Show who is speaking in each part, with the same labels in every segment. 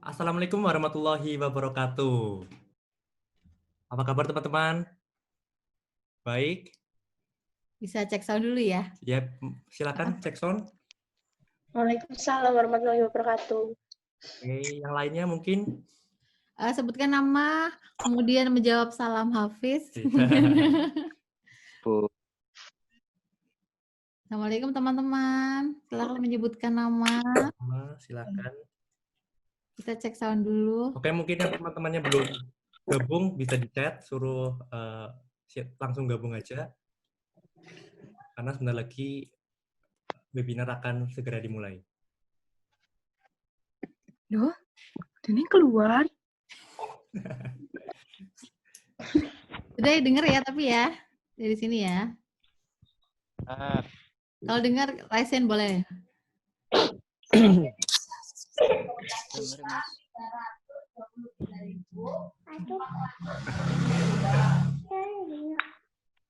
Speaker 1: Assalamualaikum warahmatullahi wabarakatuh. Apa kabar teman-teman? Baik?
Speaker 2: Bisa cek sound dulu ya.
Speaker 1: Ya, silakan cek sound.
Speaker 3: Waalaikumsalam warahmatullahi wabarakatuh.
Speaker 1: Oke, yang lainnya mungkin?
Speaker 2: Sebutkan nama, kemudian menjawab salam Hafiz.
Speaker 4: Bu.
Speaker 2: Assalamualaikum teman-teman. Silakan menyebutkan nama.
Speaker 1: Silakan.
Speaker 2: Kita cek sound dulu.
Speaker 1: Oke, mungkin yang teman-temannya belum gabung bisa di chat, suruh langsung gabung aja. Karena sebentar lagi webinar akan segera dimulai.
Speaker 3: Loh, ini keluar.
Speaker 2: Udah denger ya tapi ya. Dari sini ya. Kalau dengar raise hand boleh.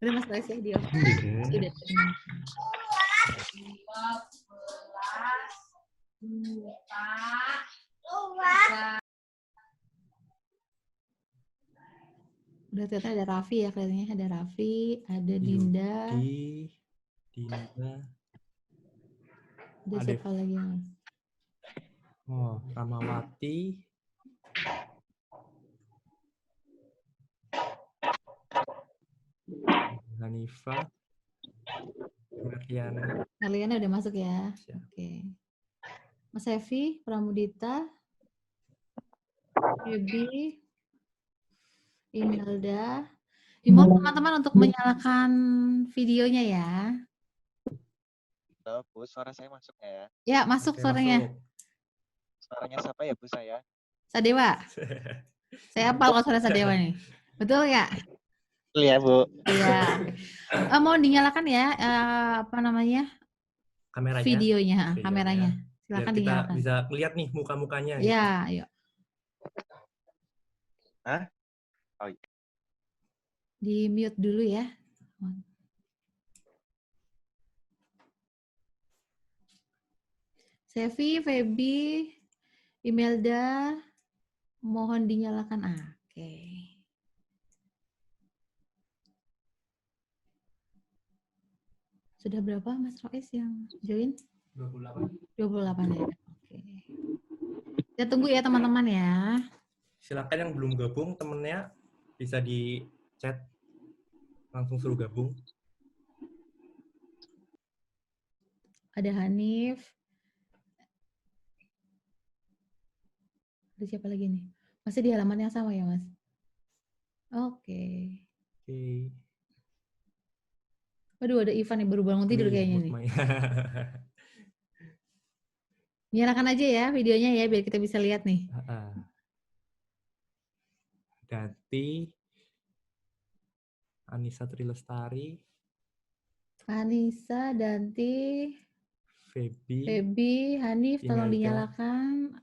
Speaker 2: Udah Mas raise ya dia. Sudah. Udah ternyata ada Raffi ya kelihatannya. Ada Raffi, ada Dinda.
Speaker 1: Dinda.
Speaker 2: Ada siapa lagi Mas?
Speaker 1: Oh, Ramawati. Hanifah.
Speaker 2: Kalian udah masuk ya? Oke. Mas Evi, Pramudita, Ebi, Imelda. Dimohon teman-teman untuk menyalakan videonya ya.
Speaker 4: Halo, Bu, suara saya masuk ya?
Speaker 2: Ya, masuk suaranya.
Speaker 4: Suaranya siapa ya, Bu, saya?
Speaker 2: Sadewa. Saya hafal kalau suara Sadewa nih. Betul ya?
Speaker 4: Betul ya, Bu.
Speaker 2: Iya. Mohon dinyalakan ya, apa namanya?
Speaker 1: Kameranya.
Speaker 2: Videonya, kameranya. Silakan
Speaker 1: kita
Speaker 2: dinyalakan.
Speaker 1: Bisa lihat nih muka-mukanya.
Speaker 2: Ya,
Speaker 1: gitu.
Speaker 2: yuk.
Speaker 4: Hah? Oh iya.
Speaker 2: Di mute dulu ya. Sevi, Feby, Imelda, mohon dinyalakan. Oke. Sudah berapa Mas Rois yang join?
Speaker 1: 28.
Speaker 2: 28 ya. Oke. Kita tunggu ya teman-teman ya.
Speaker 1: Silakan yang belum gabung temennya bisa di chat langsung suruh gabung.
Speaker 2: Ada Hanif. Ada siapa lagi nih? Masih di halaman yang sama ya, Mas? Oke.
Speaker 1: Oke.
Speaker 2: Waduh, ada Ivan yang baru bangun tidur kayaknya nih. Nyalakan aja ya videonya ya, biar kita bisa lihat nih.
Speaker 1: Ganti. Anissa Trilestari.
Speaker 2: Anissa, Danti, Feby, Hanif, tolong dinyalakan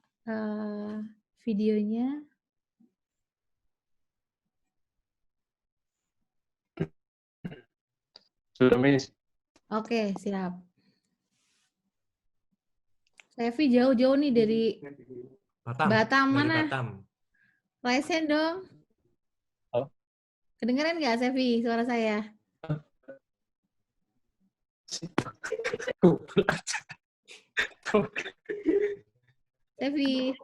Speaker 2: videonya.
Speaker 4: Sudah, Miss.
Speaker 2: Oke, siap. Sevi jauh-jauh nih dari Batam mana?
Speaker 1: Batam.
Speaker 2: Raise hand dong.
Speaker 4: Oh.
Speaker 2: Kedengeran nggak Sevi suara saya? Sevi.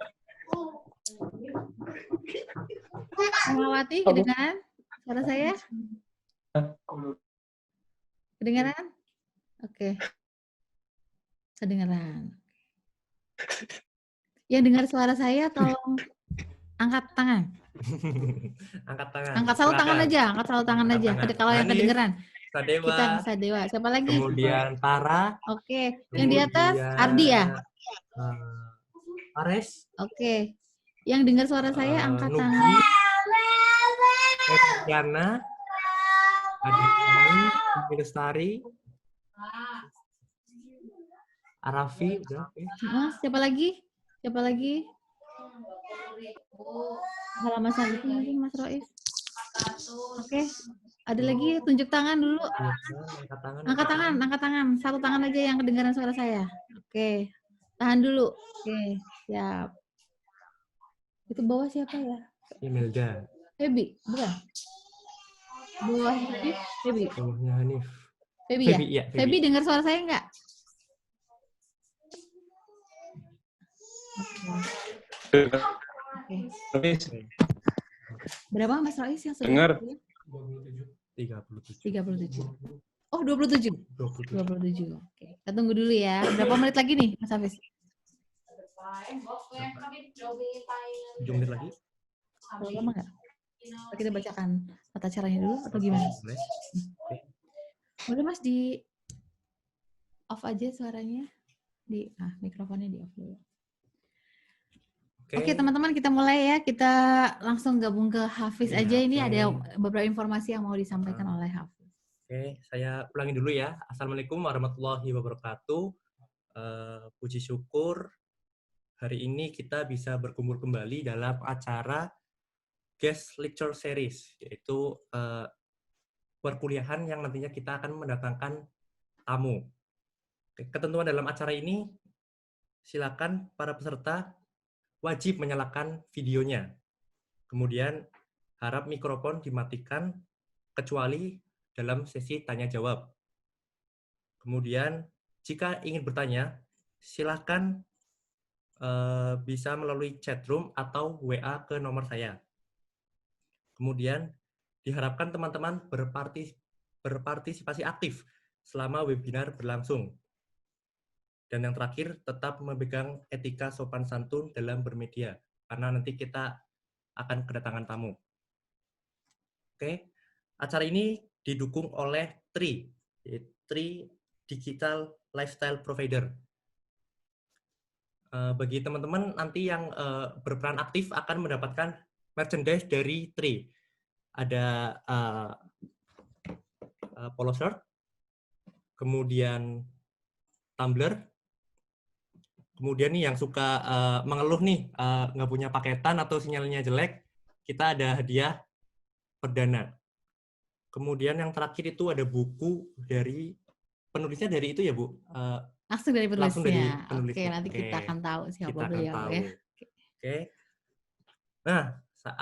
Speaker 2: Ramawati, kedengaran suara saya? Kedengaran? Oke. Kedengaran. Yang dengar suara saya tolong angkat tangan.
Speaker 1: Angkat tangan.
Speaker 2: Angkat satu tangan aja, angkat satu tangan aja. Kalau yang kedengeran.
Speaker 1: Sadewa.
Speaker 2: Kita Sadewa. Siapa lagi?
Speaker 1: Kemudian Tara.
Speaker 2: Oke. Yang di atas Ardi ya?
Speaker 1: Ares,
Speaker 2: Oke. Yang dengar suara saya angkat
Speaker 1: Nugi,
Speaker 2: tangan.
Speaker 1: Etiana, Aditani, Lestari, Arafi, udah. Oke.
Speaker 2: Siapa lagi? Siapa lagi? Halo Mas Arif mungkin Mas Rois. Oke. Ada lagi tunjuk tangan dulu.
Speaker 1: Iya, angkat tangan.
Speaker 2: Angkat tangan, angkat tangan. Satu tangan aja yang kedengaran suara saya. Oke. Tahan dulu. Oke, siap. Itu bawah siapa ya?
Speaker 1: Imelda.
Speaker 2: Febi, bukan? Bawah Hanif, Febi.
Speaker 1: Bawahnya Hanif.
Speaker 2: Febi ya?
Speaker 1: Febi, iya, Febi.
Speaker 2: Febi dengar suara saya enggak? Oke.
Speaker 4: Miss.
Speaker 2: Berapa Mas Rois yang sudah?
Speaker 4: Dengar.
Speaker 1: 37.
Speaker 2: 37. Oh, 27. 27. Oke. Kita tunggu dulu ya. Berapa menit lagi nih, Mas Hafiz?
Speaker 1: 7 menit lagi.
Speaker 2: Terlalu lama nggak? Kita bacakan tata caranya dulu atau gimana?
Speaker 1: Boleh.
Speaker 2: Boleh Mas di off aja suaranya. Mikrofonnya di off dulu. Oke, teman-teman kita mulai ya. Kita langsung gabung ke Hafiz
Speaker 1: Ya,
Speaker 2: aja. Ini
Speaker 1: oke.
Speaker 2: ada beberapa informasi yang mau disampaikan oleh Hafiz.
Speaker 1: Oke, saya ulangi dulu ya. Assalamualaikum warahmatullahi wabarakatuh. Puji syukur hari ini kita bisa berkumpul kembali dalam acara Guest Lecture Series, yaitu perkuliahan yang nantinya kita akan mendatangkan tamu. Oke, ketentuan dalam acara ini, silakan para peserta wajib menyalakan videonya. Kemudian harap mikrofon dimatikan kecuali dalam sesi tanya-jawab. Kemudian jika ingin bertanya, silakan bisa melalui chat room atau WA ke nomor saya. Kemudian diharapkan teman-teman berpartisipasi aktif selama webinar berlangsung. Dan yang terakhir, tetap memegang etika sopan santun dalam bermedia, karena nanti kita akan kedatangan tamu. Oke, acara ini didukung oleh TRI Digital Lifestyle Provider. Bagi teman-teman nanti yang berperan aktif akan mendapatkan merchandise dari TRI. Ada polo shirt, kemudian tumbler, kemudian nih yang suka mengeluh nih nggak punya paketan atau sinyalnya jelek, kita ada hadiah perdana. Kemudian yang terakhir itu ada buku dari penulisnya dari itu ya Bu?
Speaker 2: Langsung dari penulisnya.
Speaker 1: Langsung dari penulisnya.
Speaker 2: Oke, nanti kita akan tahu siapa
Speaker 1: Kita akan
Speaker 2: beliau
Speaker 1: tahu.
Speaker 2: ya.
Speaker 1: Oke. Nah,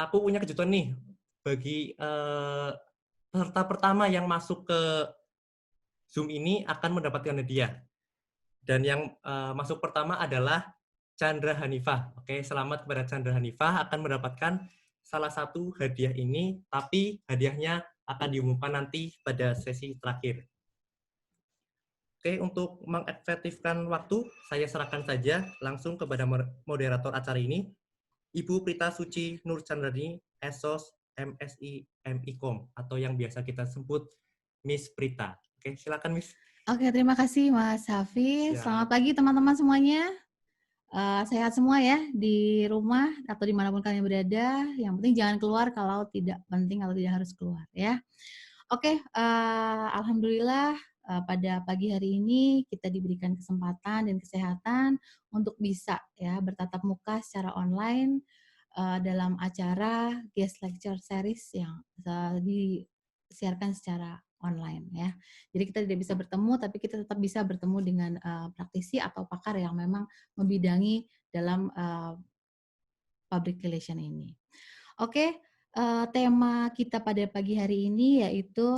Speaker 1: aku punya kejutan nih bagi peserta pertama yang masuk ke Zoom ini akan mendapatkan hadiah. Dan yang masuk pertama adalah Chandra Hanifah. Oke, selamat kepada Chandra Hanifah akan mendapatkan salah satu hadiah ini, tapi hadiahnya akan diumumkan nanti pada sesi terakhir. Oke, untuk mengefektifkan waktu, saya serahkan saja langsung kepada moderator acara ini, Ibu Prita Suci Nur Chandrani, Esos MSI MIKOM, atau yang biasa kita sebut Miss Prita. Oke, silakan Miss.
Speaker 2: Oke, terima kasih Mas Hafiz.
Speaker 1: Siap.
Speaker 2: Selamat pagi teman-teman semuanya. Sehat semua ya di rumah atau dimanapun kalian berada. Yang penting jangan keluar kalau tidak penting atau tidak harus keluar ya. Oke, alhamdulillah pada pagi hari ini kita diberikan kesempatan dan kesehatan untuk bisa ya bertatap muka secara online dalam acara Guest Lecture Series yang disiarkan secara online ya. Jadi kita tidak bisa bertemu, tapi kita tetap bisa bertemu dengan praktisi atau pakar yang memang membidangi dalam public relation ini. Oke, tema kita pada pagi hari ini yaitu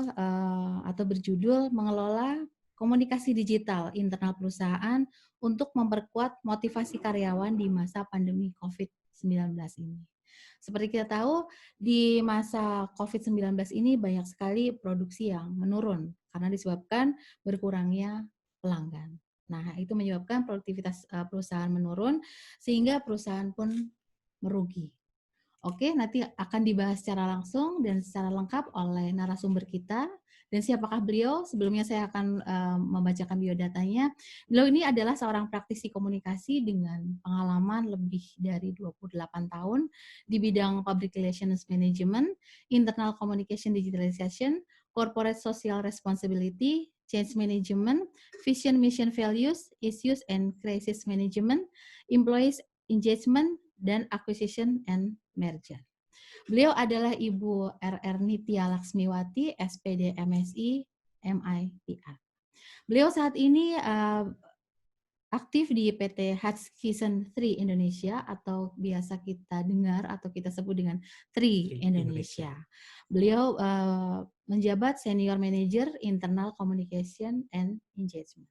Speaker 2: atau berjudul mengelola komunikasi digital internal perusahaan untuk memperkuat motivasi karyawan di masa pandemi COVID-19 ini. Seperti kita tahu, di masa COVID-19 ini banyak sekali produksi yang menurun karena disebabkan berkurangnya pelanggan. Nah, itu menyebabkan produktivitas perusahaan menurun sehingga perusahaan pun merugi. Oke, nanti akan dibahas secara langsung dan secara lengkap oleh narasumber kita Dan siapakah beliau? Sebelumnya saya akan membacakan biodatanya. Beliau ini adalah seorang praktisi komunikasi dengan pengalaman lebih dari 28 tahun di bidang Public Relations Management, Internal Communication Digitalization, Corporate Social Responsibility, Change Management, Vision, Mission, Values, Issues and Crisis Management, Employees Engagement, dan Acquisition and Merger. Beliau adalah Ibu RR Nitya Laksmiwati, SPD MSI, MIPR. Beliau saat ini aktif di PT Hutchison 3 Indonesia atau biasa kita dengar atau kita sebut dengan 3 Indonesia. Beliau menjabat Senior Manager Internal Communication and Engagement.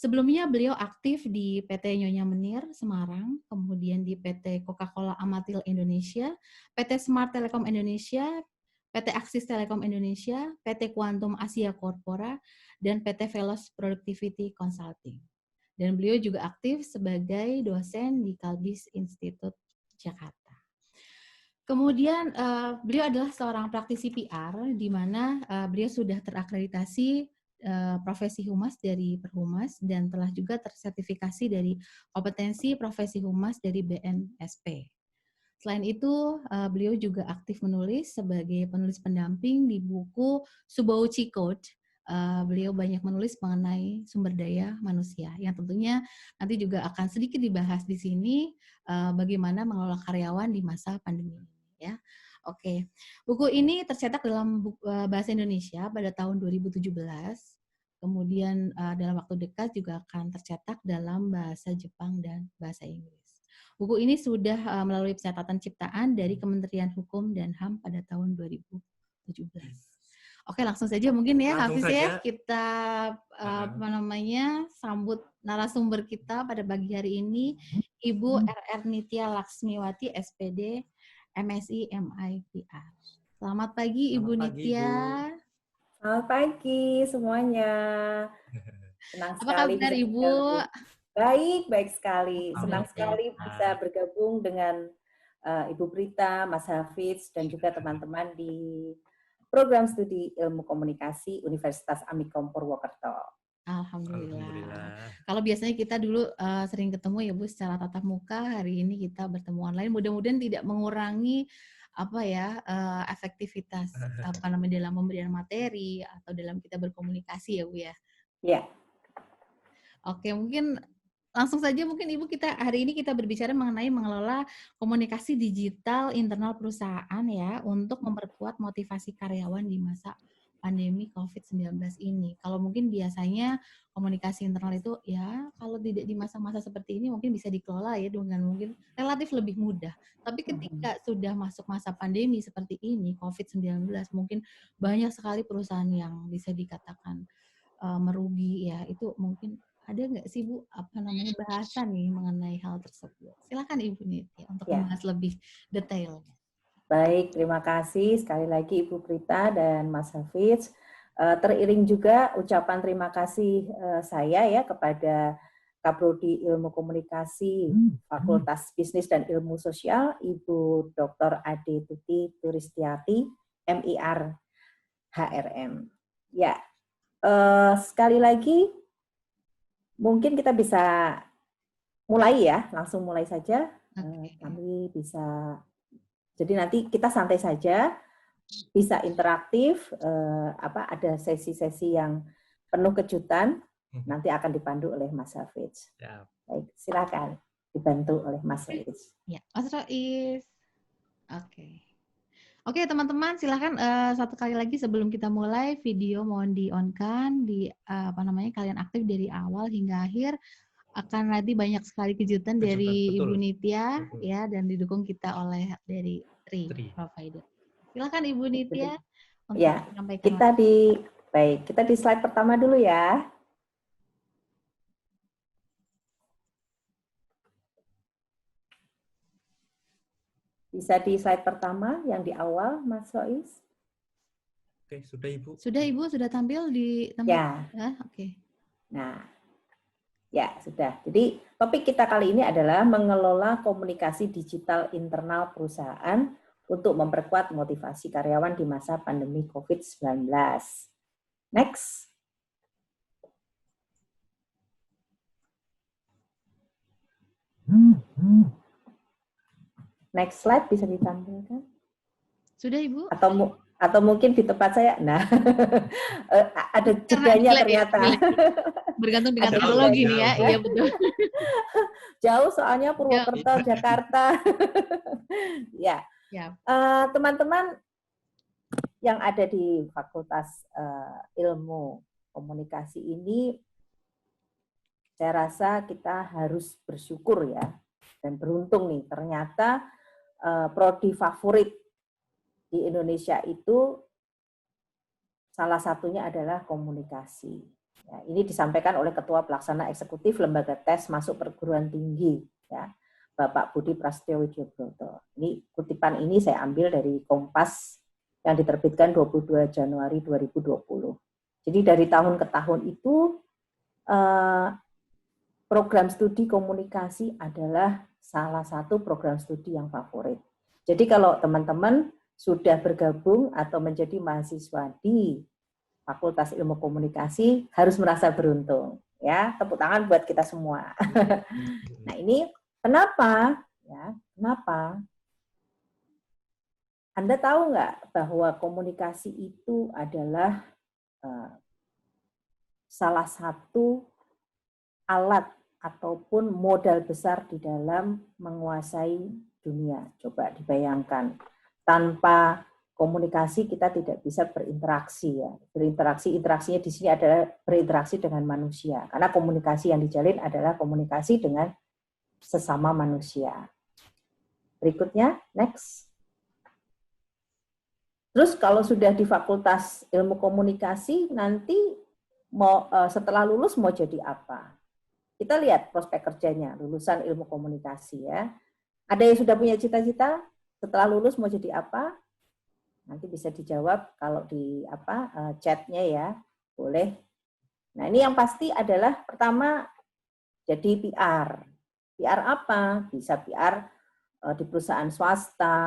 Speaker 2: Sebelumnya beliau aktif di PT Nyonya Menir Semarang, kemudian di PT Coca-Cola Amatil Indonesia, PT Smart Telekom Indonesia, PT Axis Telekom Indonesia, PT Quantum Asia Corpora, dan PT Velos Productivity Consulting. Dan beliau juga aktif sebagai dosen di Kalbis Institute Jakarta. Kemudian beliau adalah seorang praktisi PR, di mana beliau sudah terakreditasi profesi humas dari Perhumas dan telah juga tersertifikasi dari kompetensi profesi humas dari BNSP. Selain itu, beliau juga aktif menulis sebagai penulis pendamping di buku Subauchi Code. Beliau banyak menulis mengenai sumber daya manusia yang tentunya nanti juga akan sedikit dibahas di sini bagaimana mengelola karyawan di masa pandemi ini, ya. Oke, buku ini tercetak dalam bahasa Indonesia pada tahun 2017. Kemudian dalam waktu dekat juga akan tercetak dalam bahasa Jepang dan bahasa Inggris. Buku ini sudah melalui pencatatan ciptaan dari Kementerian Hukum dan HAM pada tahun 2017. Oke, langsung saja mungkin ya, Hafiz ya, kita sambut narasumber kita pada pagi hari ini, Ibu RR Nitya Laksmiwati, SPD, MSI, MIPR. Selamat pagi, Ibu Nitya.
Speaker 5: Selamat pagi semuanya. Senang sekali.
Speaker 2: Apa kabar, Ibu?
Speaker 5: Baik sekali. Senang sekali bisa bergabung dengan Ibu Prita, Mas Hafiz, dan juga teman-teman di program studi ilmu komunikasi Universitas Amikom Purwokerto.
Speaker 2: Alhamdulillah. Kalau biasanya kita dulu sering ketemu ya Bu secara tatap muka, hari ini kita bertemu online. Mudah-mudahan tidak mengurangi efektivitas dalam pemberian materi atau dalam kita berkomunikasi ya Bu ya.
Speaker 5: Iya.
Speaker 2: Oke, mungkin langsung saja Ibu kita hari ini kita berbicara mengenai mengelola komunikasi digital internal perusahaan ya untuk memperkuat motivasi karyawan di masa pandemi COVID-19 ini. Kalau mungkin biasanya komunikasi internal itu ya kalau tidak di masa-masa seperti ini mungkin bisa dikelola ya dengan mungkin relatif lebih mudah. Tapi ketika sudah masuk masa pandemi seperti ini, COVID-19, mungkin banyak sekali perusahaan yang bisa dikatakan merugi ya. Itu mungkin ada nggak sih Bu bahasan nih mengenai hal tersebut? Silakan Ibu Nitya untuk membahas lebih detailnya.
Speaker 5: Baik, terima kasih sekali lagi Ibu Prita dan Mas Hafiz. Teriring juga ucapan terima kasih saya ya kepada Kaprodi Ilmu Komunikasi Fakultas Bisnis dan Ilmu Sosial, Ibu Dr. Ade Tuti Turistiati, MIR HRM. Ya, sekali lagi mungkin kita bisa mulai ya, langsung mulai saja. Kami bisa. Jadi nanti kita santai saja, bisa interaktif, ada sesi-sesi yang penuh kejutan, nanti akan dipandu oleh Mas Hafiz. Baik, silakan dibantu oleh Mas Hafiz.
Speaker 2: Ya, Mas Rois. Oke, teman-teman, silakan satu kali lagi sebelum kita mulai video mohon di-on-kan, kalian aktif dari awal hingga akhir. Akan nanti banyak sekali kejutan dari Ibu Nitya ya dan didukung kita oleh dari Tri Provider. Silakan Ibu Nitya untuk menyampaikan.
Speaker 5: Kita di slide pertama dulu ya. Bisa di slide pertama yang di awal, Mas Rois.
Speaker 1: Oke, sudah Ibu.
Speaker 2: Sudah Ibu, sudah tampil di
Speaker 5: tempat.
Speaker 2: Ya, oke.
Speaker 5: Nah, ya, sudah. Jadi, topik kita kali ini adalah mengelola komunikasi digital internal perusahaan untuk memperkuat motivasi karyawan di masa pandemi COVID-19. Next. Next slide bisa ditampilkan.
Speaker 2: Sudah Ibu?
Speaker 5: Atau mungkin di tempat saya. Nah, ada jedanya ternyata.
Speaker 2: Bergantung dengan
Speaker 5: Ada
Speaker 2: teknologi nih ya.
Speaker 1: jauh.
Speaker 2: Iya betul.
Speaker 5: Jauh soalnya Purwokerto, Jakarta. Ya.
Speaker 2: Ya.
Speaker 5: Teman-teman yang ada di Fakultas Ilmu Komunikasi ini, saya rasa kita harus bersyukur ya, dan beruntung nih, ternyata prodi favorit di Indonesia itu salah satunya adalah komunikasi. Ya, ini disampaikan oleh Ketua Pelaksana Eksekutif Lembaga Tes Masuk Perguruan Tinggi, ya, Bapak Budi Prasetyo Widyabroto. Ini kutipan ini saya ambil dari Kompas yang diterbitkan 22 Januari 2020. Jadi dari tahun ke tahun itu program studi komunikasi adalah salah satu program studi yang favorit. Jadi kalau teman-teman sudah bergabung atau menjadi mahasiswa di Fakultas Ilmu Komunikasi harus merasa beruntung, ya. Tepuk tangan buat kita semua. Nah, ini kenapa? Ya, kenapa? Anda tahu nggak bahwa komunikasi itu adalah salah satu alat ataupun modal besar di dalam menguasai dunia. Coba dibayangkan, tanpa komunikasi kita tidak bisa berinteraksi ya. Interaksinya di sini adalah berinteraksi dengan manusia. Karena komunikasi yang dijalin adalah komunikasi dengan sesama manusia. Berikutnya, next. Terus kalau sudah di Fakultas Ilmu Komunikasi, nanti setelah lulus mau jadi apa? Kita lihat prospek kerjanya, lulusan Ilmu Komunikasi ya. Ada yang sudah punya cita-cita setelah lulus mau jadi apa? Nanti bisa dijawab kalau di chatnya ya, boleh. Nah, ini yang pasti adalah pertama jadi PR. PR apa? Bisa PR di perusahaan swasta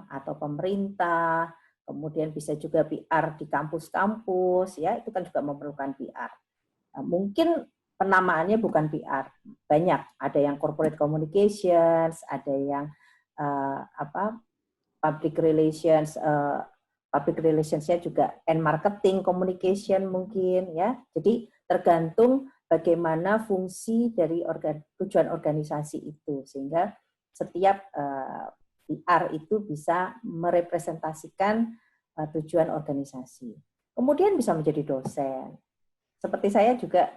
Speaker 5: atau pemerintah, kemudian bisa juga PR di kampus-kampus, ya itu kan juga memerlukan PR. Nah, mungkin penamaannya bukan PR, banyak. Ada yang corporate communications, ada yang public relations. Public relationsnya juga and marketing communication mungkin ya. Jadi tergantung bagaimana fungsi dari tujuan organisasi itu, sehingga setiap PR itu bisa merepresentasikan tujuan organisasi. Kemudian bisa menjadi dosen. Seperti saya juga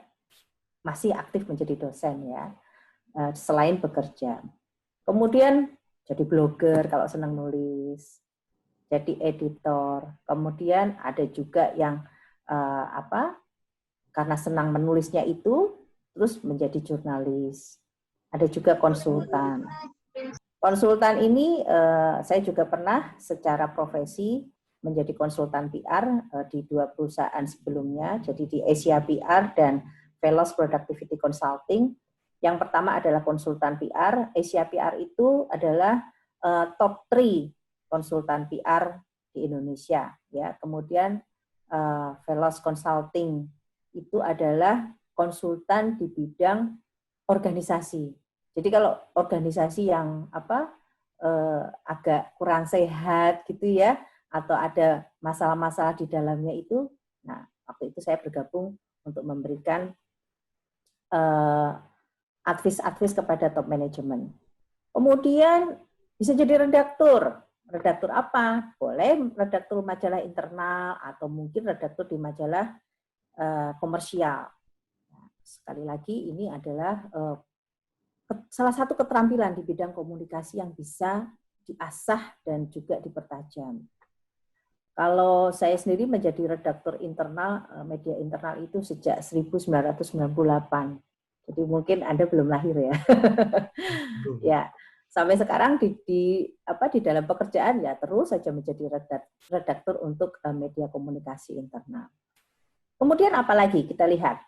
Speaker 5: masih aktif menjadi dosen ya, selain bekerja. Kemudian jadi blogger kalau senang nulis, jadi editor. Kemudian ada juga yang karena senang menulisnya itu terus menjadi jurnalis. Ada juga konsultan. Konsultan ini saya juga pernah secara profesi menjadi konsultan PR di 2 perusahaan sebelumnya, jadi di Asia PR dan Velos Productivity Consulting. Yang pertama adalah konsultan PR. Asia PR itu adalah top 3 konsultan PR di Indonesia, ya. Kemudian Velos Consulting itu adalah konsultan di bidang organisasi. Jadi kalau organisasi yang agak kurang sehat gitu ya, atau ada masalah-masalah di dalamnya itu, nah waktu itu saya bergabung untuk memberikan advice kepada top manajemen. Kemudian bisa jadi redaktur. Redaktur apa? Boleh redaktur majalah internal atau mungkin redaktur di majalah komersial. Nah, sekali lagi ini adalah salah satu keterampilan di bidang komunikasi yang bisa diasah dan juga dipertajam. Kalau saya sendiri menjadi redaktur internal, media internal itu sejak 1998. Jadi mungkin Anda belum lahir ya. Ya. Sampai sekarang di dalam pekerjaan ya terus saja menjadi redaktur untuk media komunikasi internal. Kemudian apalagi kita lihat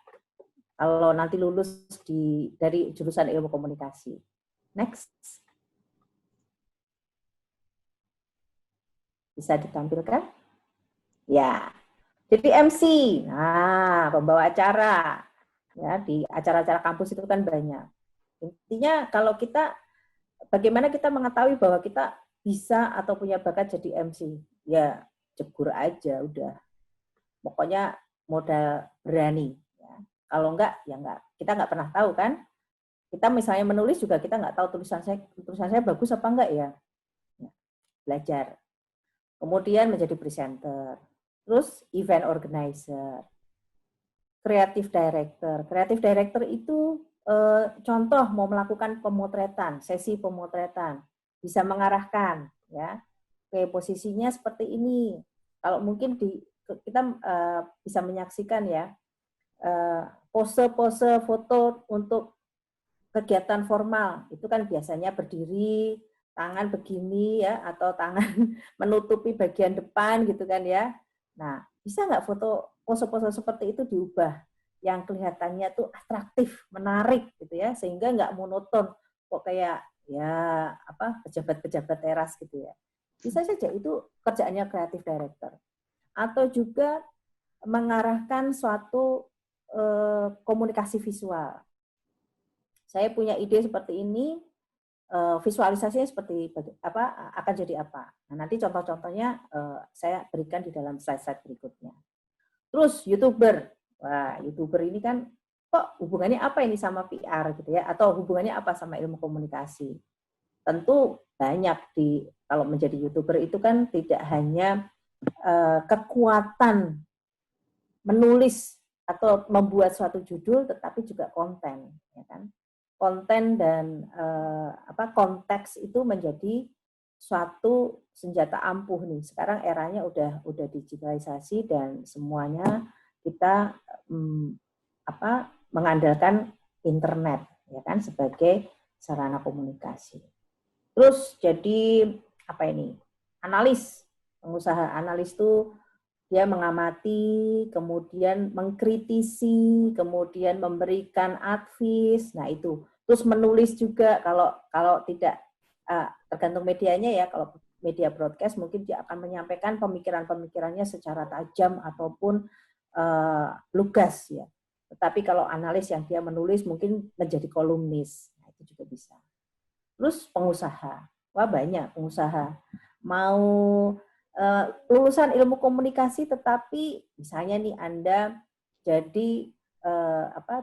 Speaker 5: kalau nanti lulus dari jurusan ilmu komunikasi. Next. Bisa ditampilkan? Ya. Jadi MC, nah pembawa acara, ya di acara-acara kampus itu kan banyak. Intinya kalau kita, bagaimana kita mengetahui bahwa kita bisa atau punya bakat jadi MC? Ya jegur aja, udah. Pokoknya modal berani. Ya. Kalau enggak, ya enggak. Kita nggak pernah tahu kan. Kita misalnya menulis juga kita nggak tahu tulisan saya bagus apa enggak ya. Ya. Belajar. Kemudian menjadi presenter. Terus event organizer, creative director. Creative director itu contoh mau melakukan pemotretan, sesi pemotretan, bisa mengarahkan ya. Oke, posisinya seperti ini. Kalau mungkin kita bisa menyaksikan ya pose-pose foto untuk kegiatan formal itu kan biasanya berdiri, tangan begini ya, atau tangan menutupi bagian depan gitu kan ya. Nah, bisa nggak foto pose-pose seperti itu diubah yang kelihatannya tuh atraktif, menarik gitu ya, sehingga nggak monoton kok kayak ya apa pejabat-pejabat teras gitu ya. Bisa saja itu kerjaannya creative director. Atau juga mengarahkan suatu komunikasi visual. Saya punya ide seperti ini, visualisasinya seperti apa akan jadi apa. Nah, nanti contoh-contohnya saya berikan di dalam slide-slide berikutnya. Terus YouTuber, wah YouTuber ini kan kok hubungannya apa ini sama PR gitu ya, atau hubungannya apa sama ilmu komunikasi? Tentu banyak kalau menjadi YouTuber itu kan tidak hanya kekuatan menulis atau membuat suatu judul, tetapi juga konten, ya kan? Konten dan konteks itu menjadi suatu senjata ampuh nih. Sekarang eranya udah digitalisasi dan semuanya kita mengandalkan internet, ya kan, sebagai sarana komunikasi. Terus jadi apa ini? Analis, pengusaha analis itu dia mengamati, kemudian mengkritisi, kemudian memberikan advice. Nah itu. Terus menulis juga kalau tidak tergantung medianya ya. Kalau media broadcast mungkin dia akan menyampaikan pemikiran-pemikirannya secara tajam ataupun lugas ya. Tetapi kalau analis yang dia menulis mungkin menjadi kolumnis. Nah, itu juga bisa. Terus pengusaha. Wah banyak pengusaha. Mau lulusan ilmu komunikasi tetapi misalnya nih Anda jadi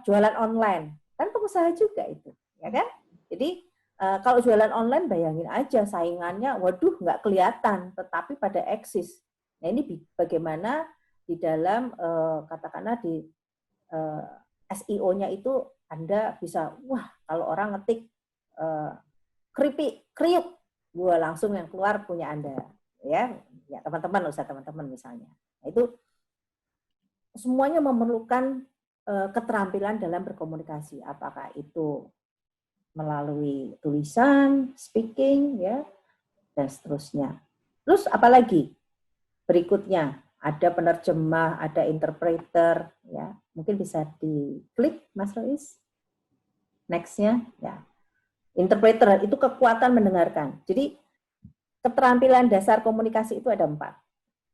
Speaker 5: jualan online, kan pengusaha juga itu, ya kan? Jadi kalau jualan online bayangin aja saingannya, waduh nggak kelihatan, tetapi pada eksis. Nah ini bagaimana di dalam katakanlah di SEO-nya itu Anda bisa, wah kalau orang ngetik keripik, kriuk, gua langsung yang keluar punya Anda, ya teman-teman, usah teman-teman misalnya. Nah, itu semuanya memerlukan keterampilan dalam berkomunikasi, apakah itu melalui tulisan, speaking, ya, dan seterusnya. Terus apalagi berikutnya ada penerjemah, ada interpreter, ya, mungkin bisa diklik Mas Rois. Next-nya, ya. Interpreter itu kekuatan mendengarkan. Jadi keterampilan dasar komunikasi itu ada 4.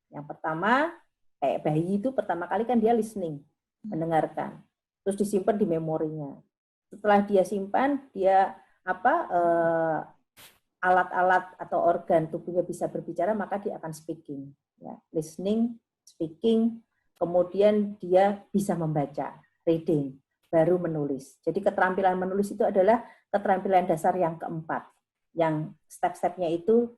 Speaker 5: Yang pertama, kayak bayi itu pertama kali kan dia listening, mendengarkan. Terus disimpan di memorinya. Setelah dia simpan, dia alat-alat atau organ tubuhnya bisa berbicara, maka dia akan speaking. Ya, listening, speaking, kemudian dia bisa membaca, reading, baru menulis. Jadi keterampilan menulis itu adalah keterampilan dasar yang keempat, yang step-stepnya itu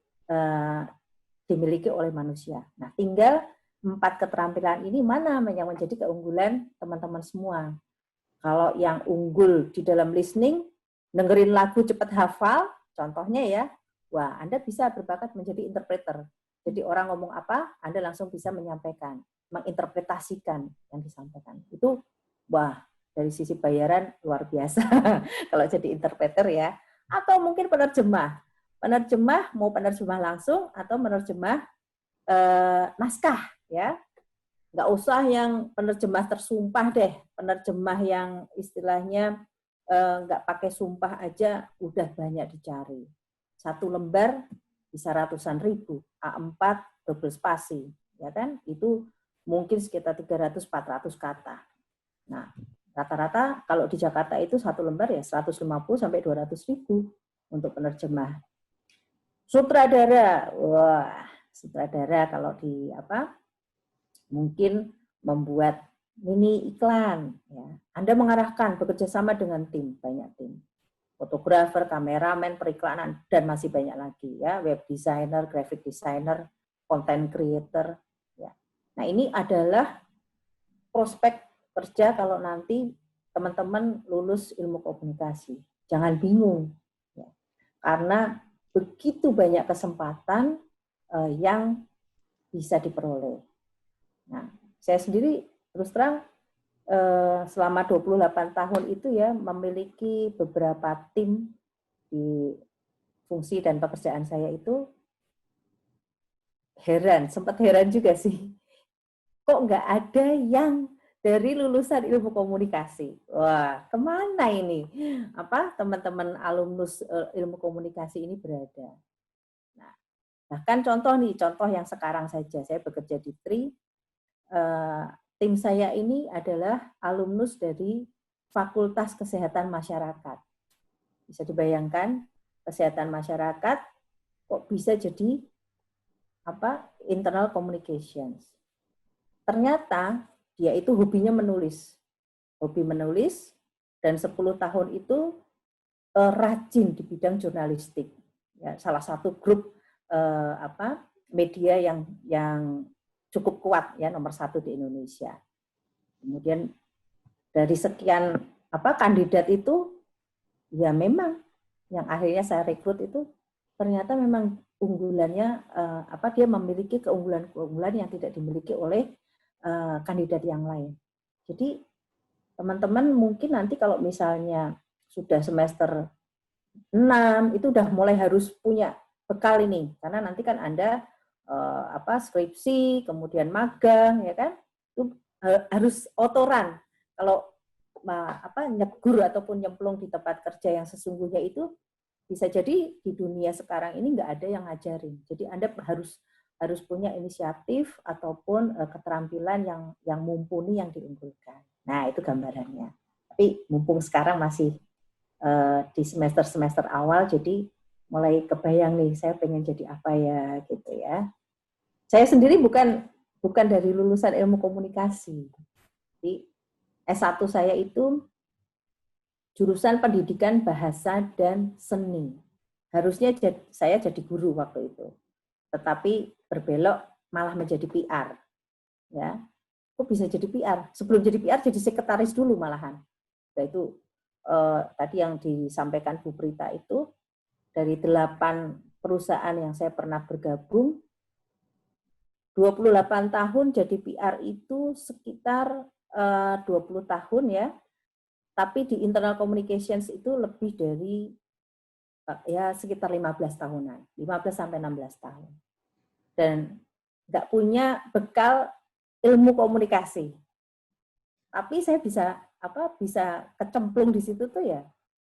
Speaker 5: dimiliki oleh manusia. Nah, tinggal 4 keterampilan ini mana yang menjadi keunggulan teman-teman semua. Kalau yang unggul di dalam listening, dengerin lagu cepat hafal, contohnya ya, wah Anda bisa berbakat menjadi interpreter. Jadi orang ngomong apa, Anda langsung bisa menyampaikan, menginterpretasikan yang disampaikan. Itu, wah, dari sisi bayaran luar biasa kalau jadi interpreter ya. Atau mungkin penerjemah. Penerjemah, mau penerjemah langsung atau menerjemah naskah ya. Nggak usah yang penerjemah tersumpah deh, penerjemah yang istilahnya nggak pakai sumpah aja udah banyak dicari. 1 lembar bisa ratusan ribu, A4 double spasi, ya kan? Itu mungkin sekitar 300-400 kata. Nah, rata-rata kalau di Jakarta itu satu lembar ya 150 sampai 200 ribu untuk penerjemah. Sutradara, wah, sutradara kalau di mungkin membuat mini iklan, ya. Anda mengarahkan bekerja sama dengan tim, banyak tim. Fotografer, kameramen, periklanan, dan masih banyak lagi ya, web designer, graphic designer, content creator. Ya. Nah ini adalah prospek kerja kalau nanti teman-teman lulus ilmu komunikasi. Jangan bingung, ya. Karena begitu banyak kesempatan yang bisa diperoleh. Nah, saya sendiri terus terang selama 28 tahun itu ya memiliki beberapa tim di fungsi dan pekerjaan saya itu sempat heran juga sih. Kok nggak ada yang dari lulusan ilmu komunikasi? Wah, kemana ini? Teman-teman alumnus ilmu komunikasi ini berada? Nah, bahkan contoh yang sekarang saja, saya bekerja di TRI, tim saya ini adalah alumnus dari Fakultas Kesehatan Masyarakat. Bisa dibayangkan, kesehatan masyarakat kok bisa jadi internal communications. Ternyata dia itu hobinya menulis. Hobi menulis, dan 10 tahun itu rajin di bidang jurnalistik. Ya, salah satu grup media yang cukup kuat ya, nomor 1 di Indonesia. Kemudian dari sekian kandidat itu, ya memang yang akhirnya saya rekrut itu ternyata memang unggulannya dia memiliki keunggulan-keunggulan yang tidak dimiliki oleh kandidat yang lain. Jadi teman-teman mungkin nanti kalau misalnya sudah semester 6 itu udah mulai harus punya bekal ini, karena nanti kan Anda skripsi, kemudian magang, ya kan, itu harus otoran. Kalau nyegur ataupun nyemplung di tempat kerja yang sesungguhnya itu bisa jadi di dunia sekarang ini nggak ada yang ngajarin. Jadi Anda harus punya inisiatif ataupun keterampilan yang mumpuni, yang diunggulkan. Nah itu gambarannya. Tapi mumpung sekarang masih di semester awal, jadi mulai kebayang nih, saya pengen jadi apa ya, gitu ya. Saya sendiri bukan dari lulusan ilmu komunikasi. Jadi S1 saya itu jurusan pendidikan bahasa dan seni. Harusnya saya jadi guru waktu itu. Tetapi berbelok malah menjadi PR. Ya. Kok bisa jadi PR? Sebelum jadi PR jadi sekretaris dulu malahan. Itu tadi yang disampaikan Bu Prita itu, dari 8 perusahaan yang saya pernah bergabung, 28 tahun jadi PR itu sekitar 20 tahun ya, tapi di internal communications itu lebih dari ya sekitar 15 tahunan, 15 sampai 16 tahun. Dan nggak punya bekal ilmu komunikasi. Tapi saya bisa kecemplung di situ tuh ya.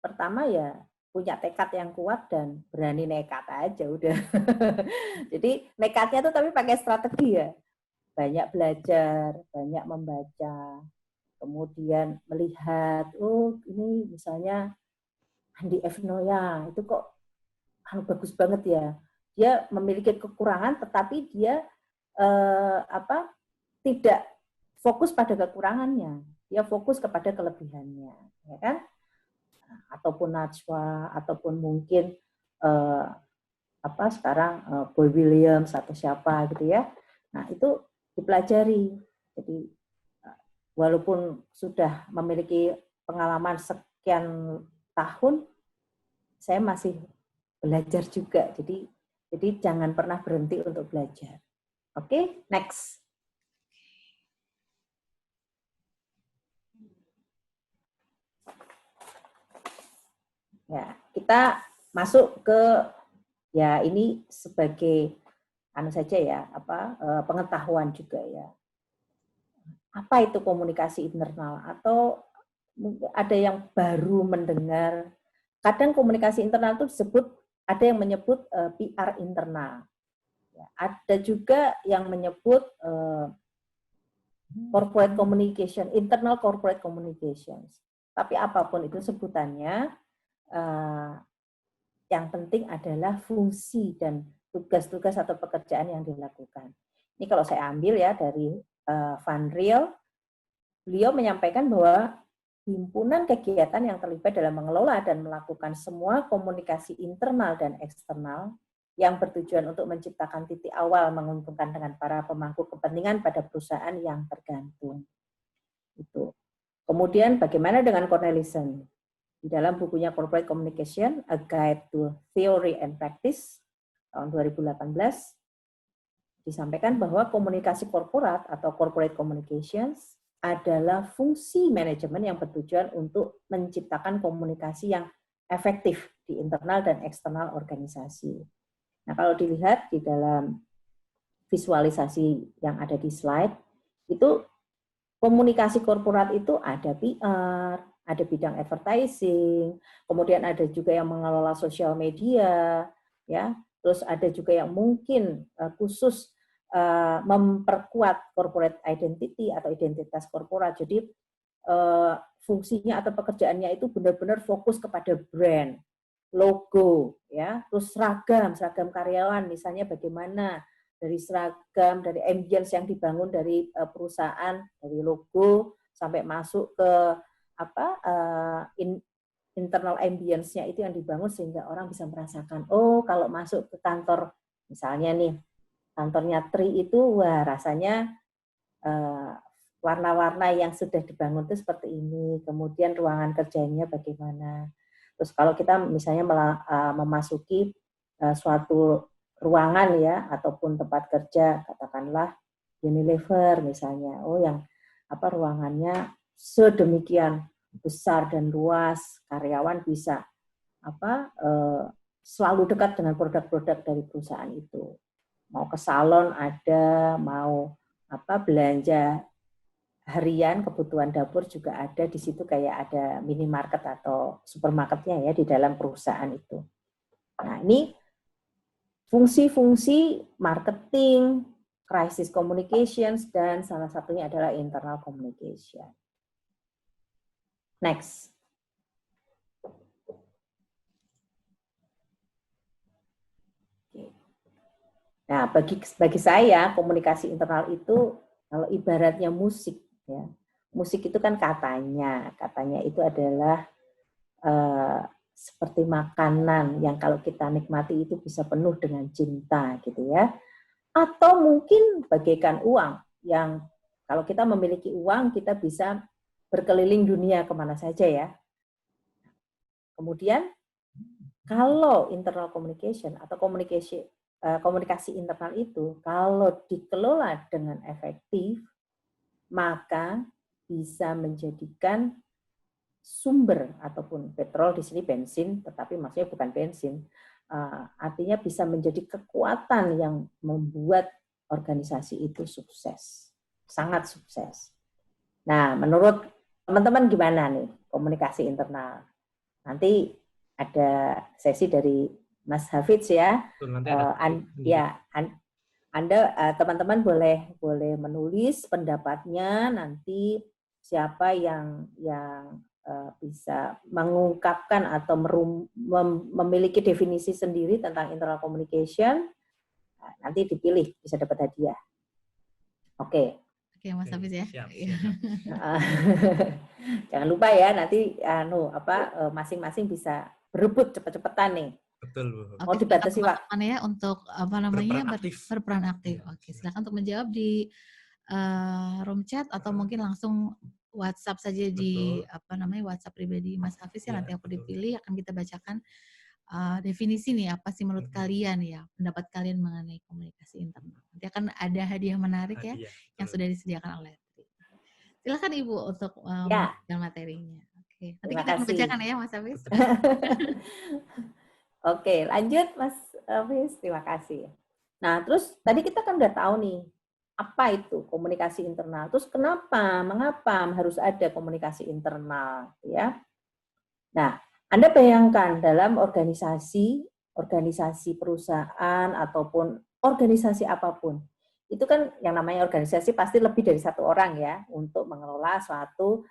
Speaker 5: Pertama ya punya tekad yang kuat dan berani nekat aja udah. Jadi nekatnya tuh tapi pakai strategi ya. Banyak belajar, banyak membaca, kemudian melihat, oh ini misalnya Andi F. Noya, itu kok bagus banget ya. Dia memiliki kekurangan tetapi dia tidak fokus pada kekurangannya. Dia fokus kepada kelebihannya, ya kan? Ataupun Najwa, ataupun mungkin sekarang Boy Williams atau siapa gitu ya. Nah itu dipelajari. Jadi walaupun sudah memiliki pengalaman sekian tahun, saya masih belajar juga. Jadi jangan pernah berhenti untuk belajar. Oke, next. Ya, kita masuk ke ya ini sebagai saja ya, pengetahuan juga ya. Apa itu komunikasi internal? Atau ada yang baru mendengar? Kadang komunikasi internal itu disebut, ada yang menyebut PR internal. Ya, ada juga yang menyebut corporate communication, internal corporate communications. Tapi apapun itu sebutannya, yang penting adalah fungsi dan tugas-tugas atau pekerjaan yang dilakukan. Ini kalau saya ambil ya dari Van Riel, beliau menyampaikan bahwa himpunan kegiatan yang terlibat dalam mengelola dan melakukan semua komunikasi internal dan eksternal yang bertujuan untuk menciptakan titik awal menguntungkan dengan para pemangku kepentingan pada perusahaan yang tergantung. Itu. Kemudian bagaimana dengan Cornelissen? Di dalam bukunya Corporate Communication, A Guide to Theory and Practice, tahun 2018, disampaikan bahwa komunikasi korporat atau corporate communications adalah fungsi manajemen yang bertujuan untuk menciptakan komunikasi yang efektif di internal dan eksternal organisasi. Nah, kalau dilihat di dalam visualisasi yang ada di slide, itu komunikasi korporat itu ada PR, ada bidang advertising, kemudian ada juga yang mengelola sosial media, ya, terus ada juga yang mungkin khusus memperkuat corporate identity atau identitas korporat. Jadi fungsinya atau pekerjaannya itu benar-benar fokus kepada brand, logo, ya, terus seragam karyawan, misalnya bagaimana dari seragam, dari ambience yang dibangun dari perusahaan, dari logo sampai masuk ke internal ambience-nya itu yang dibangun sehingga orang bisa merasakan, oh kalau masuk ke kantor, misalnya nih, kantornya Tri itu, wah rasanya warna-warna yang sudah dibangun itu seperti ini, kemudian ruangan kerjanya bagaimana. Terus kalau kita misalnya memasuki suatu ruangan ya, ataupun tempat kerja, katakanlah Unilever misalnya, oh yang ruangannya sedemikian besar dan luas, karyawan bisa selalu dekat dengan produk-produk dari perusahaan itu. Mau ke salon ada, mau belanja harian, kebutuhan dapur juga ada di situ, kayak ada minimarket atau supermarketnya ya di dalam perusahaan itu. Nah, ini fungsi-fungsi marketing, crisis communications, dan salah satunya adalah internal communication. Next. Nah, bagi saya komunikasi internal itu kalau ibaratnya musik, ya, musik itu kan katanya itu adalah seperti makanan yang kalau kita nikmati itu bisa penuh dengan cinta, gitu ya. Atau mungkin bagaikan uang yang kalau kita memiliki uang kita bisa berkeliling dunia kemana saja ya. Kemudian kalau internal communication atau komunikasi internal itu kalau dikelola dengan efektif, maka bisa menjadikan sumber ataupun petrol di sini bensin, tetapi maksudnya bukan bensin, artinya bisa menjadi kekuatan yang membuat organisasi itu sukses, sangat sukses. Nah, menurut teman-teman gimana nih komunikasi internal? Nanti ada sesi dari Mas Hafidz ya. Anda teman-teman boleh menulis pendapatnya, nanti siapa yang bisa mengungkapkan atau memiliki definisi sendiri tentang internal communication, nanti dipilih, bisa dapat hadiah. Oke.
Speaker 2: Oke, Mas Hafidz ya.
Speaker 1: Siap.
Speaker 5: Jangan lupa ya, nanti masing-masing bisa berebut cepet-cepetan nih.
Speaker 1: Betul, Bu.
Speaker 5: Mau dibatasi
Speaker 2: teman-teman ya untuk berperan aktif.
Speaker 1: Ya.
Speaker 2: Oke, silakan untuk menjawab di room chat atau mungkin langsung WhatsApp saja di WhatsApp pribadi Mas Hafidz ya, nanti aku dipilih akan kita bacakan definisi nih apa sih menurut kalian ya pendapat kalian mengenai komunikasi internal. Nanti akan ada hadiah menarik ya yang sudah disediakan oleh Tri. Silakan Ibu untuk membacakan materinya. Oke, nanti kita akan bacakan ya Mas Hafidz.
Speaker 5: Oke, lanjut Mas Hafidz, terima kasih. Nah, terus tadi kita kan udah tahu nih apa itu komunikasi internal. Terus mengapa harus ada komunikasi internal, ya? Nah, Anda bayangkan dalam organisasi perusahaan ataupun organisasi apapun, itu kan yang namanya organisasi pasti lebih dari satu orang ya untuk mengelola suatu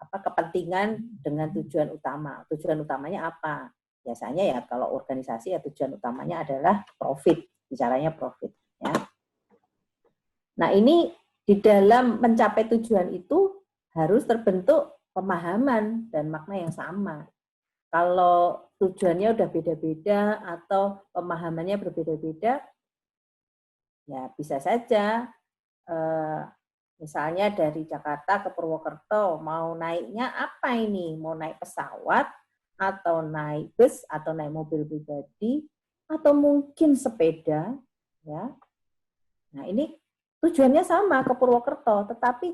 Speaker 5: kepentingan dengan tujuan utama. Tujuan utamanya apa? Biasanya ya kalau organisasi ya tujuan utamanya adalah profit, bicaranya profit ya. Nah, ini di dalam mencapai tujuan itu harus terbentuk pemahaman dan makna yang sama. Kalau tujuannya udah beda-beda atau pemahamannya berbeda-beda, ya bisa saja misalnya dari Jakarta ke Purwokerto mau naiknya apa ini? Mau naik pesawat atau naik bus atau naik mobil pribadi atau mungkin sepeda ya. Nah, ini tujuannya sama ke Purwokerto, tetapi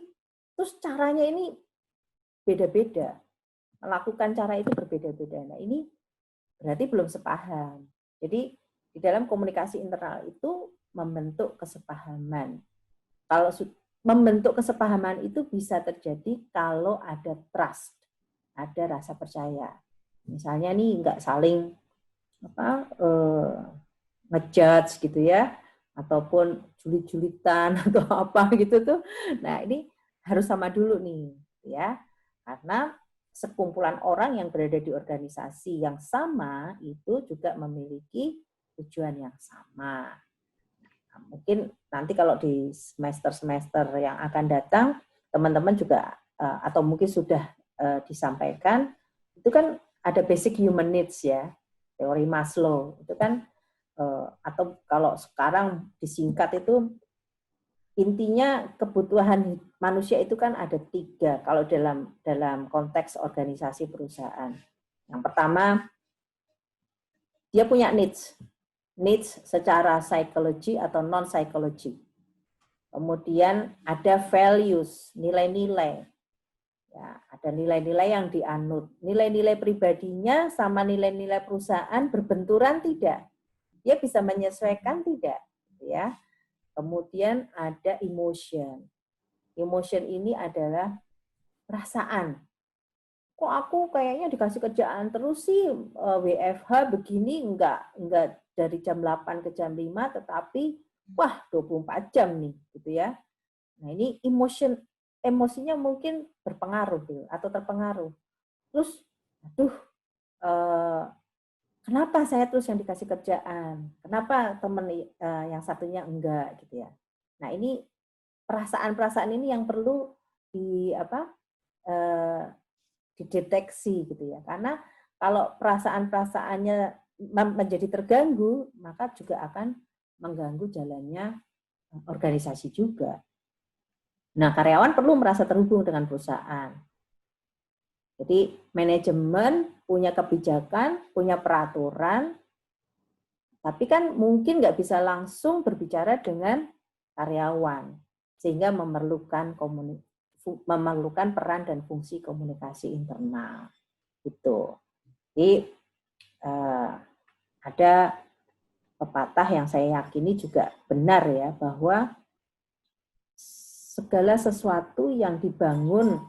Speaker 5: terus caranya ini beda-beda. Melakukan cara itu berbeda-beda. Nah, ini berarti belum sepaham. Jadi, di dalam komunikasi internal itu membentuk kesepahaman. Kalau membentuk kesepahaman itu bisa terjadi kalau ada trust, ada rasa percaya. Misalnya nih nggak saling ngejudge gitu ya, ataupun julit-julitan atau apa gitu tuh. Nah, ini harus sama dulu nih ya. Karena sekumpulan orang yang berada di organisasi yang sama itu juga memiliki tujuan yang sama. Nah, mungkin nanti kalau di semester-semester yang akan datang, teman-teman juga atau mungkin sudah disampaikan, itu kan ada basic human needs ya, teori Maslow. Itu kan atau kalau sekarang disingkat itu intinya kebutuhan manusia itu kan ada 3 kalau dalam konteks organisasi perusahaan. Yang pertama, dia punya needs secara psikologi atau non-psikologi. Kemudian ada values, nilai-nilai. Ya, ada nilai-nilai yang dianut. Nilai-nilai pribadinya sama nilai-nilai perusahaan berbenturan tidak? Dia bisa menyesuaikan tidak? Ya. Kemudian ada emotion. Emotion ini adalah perasaan. Kok aku kayaknya dikasih kerjaan terus sih, WFH begini enggak dari jam 8 ke jam 5, tetapi wah 24 jam nih, gitu ya. Nah, ini emosinya mungkin berpengaruh tuh, atau terpengaruh. Terus, aduh, kenapa saya terus yang dikasih kerjaan? Kenapa teman yang satunya enggak gitu ya? Nah, ini perasaan-perasaan ini yang perlu dideteksi gitu ya. Karena kalau perasaan-perasaannya menjadi terganggu, maka juga akan mengganggu jalannya organisasi juga. Nah, karyawan perlu merasa terhubung dengan perusahaan. Jadi manajemen punya kebijakan, punya peraturan, tapi kan mungkin nggak bisa langsung berbicara dengan karyawan, sehingga memerlukan peran dan fungsi komunikasi internal. Gitu. Jadi ada pepatah yang saya yakini juga benar ya, bahwa segala sesuatu yang dibangun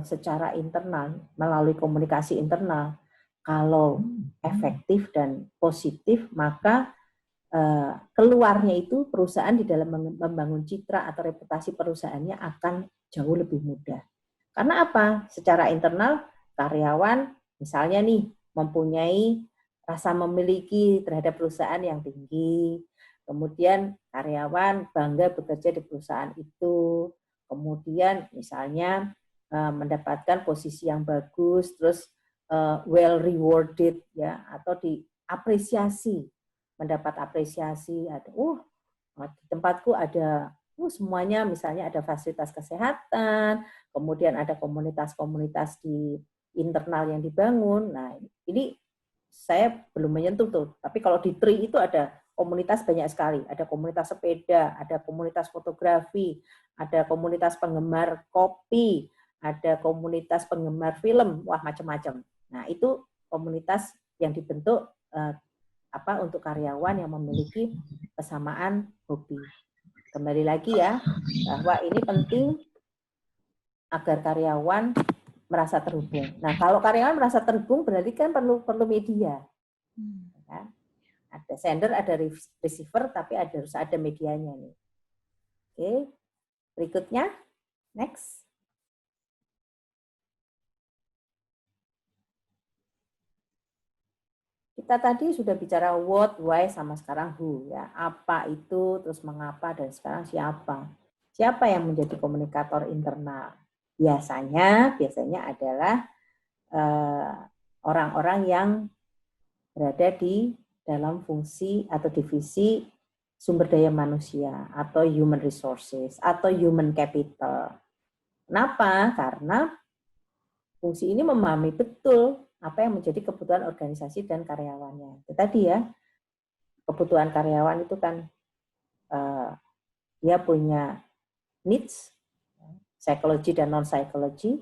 Speaker 5: secara internal, melalui komunikasi internal, kalau efektif dan positif, maka keluarnya itu perusahaan di dalam membangun citra atau reputasi perusahaannya akan jauh lebih mudah. Karena apa? Secara internal, karyawan misalnya nih, mempunyai rasa memiliki terhadap perusahaan yang tinggi, kemudian karyawan bangga bekerja di perusahaan itu, kemudian misalnya mendapatkan posisi yang bagus, terus well rewarded ya, atau diapresiasi, mendapat apresiasi, ada di tempatku ada semuanya, misalnya ada fasilitas kesehatan, kemudian ada komunitas-komunitas di internal yang dibangun. Nah, ini saya belum menyentuh tuh, tapi kalau di TRI itu ada komunitas banyak sekali, ada komunitas sepeda, ada komunitas fotografi, ada komunitas penggemar kopi, ada komunitas penggemar film, wah macam-macam. Nah, itu komunitas yang dibentuk untuk karyawan yang memiliki kesamaan hobi. Kembali lagi ya, bahwa ini penting agar karyawan merasa terhubung. Nah, kalau karyawan merasa terhubung berarti kan perlu media. Ya. Ada sender, ada receiver, tapi harus ada medianya nih. Oke, berikutnya, next. Kita tadi sudah bicara what, why, sama sekarang who. Ya. Apa itu, terus mengapa, dan sekarang siapa. Siapa yang menjadi komunikator internal? Biasanya adalah orang-orang yang berada di dalam fungsi atau divisi sumber daya manusia, atau human resources, atau human capital. Kenapa? Karena fungsi ini memahami betul apa yang menjadi kebutuhan organisasi dan karyawannya. Itu tadi ya, kebutuhan karyawan itu kan dia punya needs, psikologi dan non-psikologi,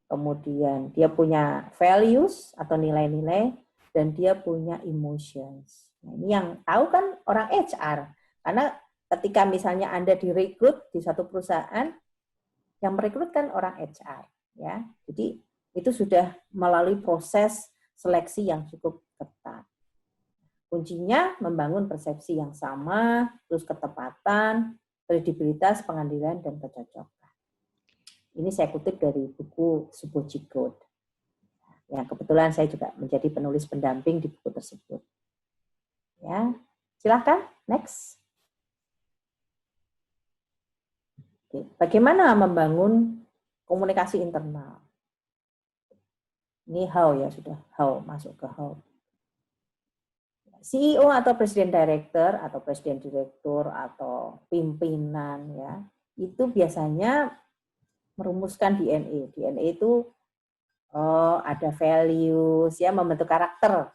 Speaker 5: kemudian dia punya values atau nilai-nilai, dan dia punya emotions. Nah, ini yang tahu kan orang HR, karena ketika misalnya Anda direkrut di satu perusahaan, yang merekrut kan orang HR, ya. Jadi itu sudah melalui proses seleksi yang cukup ketat. Kuncinya membangun persepsi yang sama, terus ketepatan, kredibilitas, pengadilan, dan kecocokan. Ini saya kutip dari buku Subodhi Code. Ya, kebetulan saya juga menjadi penulis pendamping di buku tersebut. Ya, silakan next. Oke, bagaimana membangun komunikasi internal? Ini how ya, sudah how, masuk ke how. CEO atau presiden director atau presiden direktur atau pimpinan ya, itu biasanya merumuskan DNA. DNA itu ada values ya, membentuk karakter.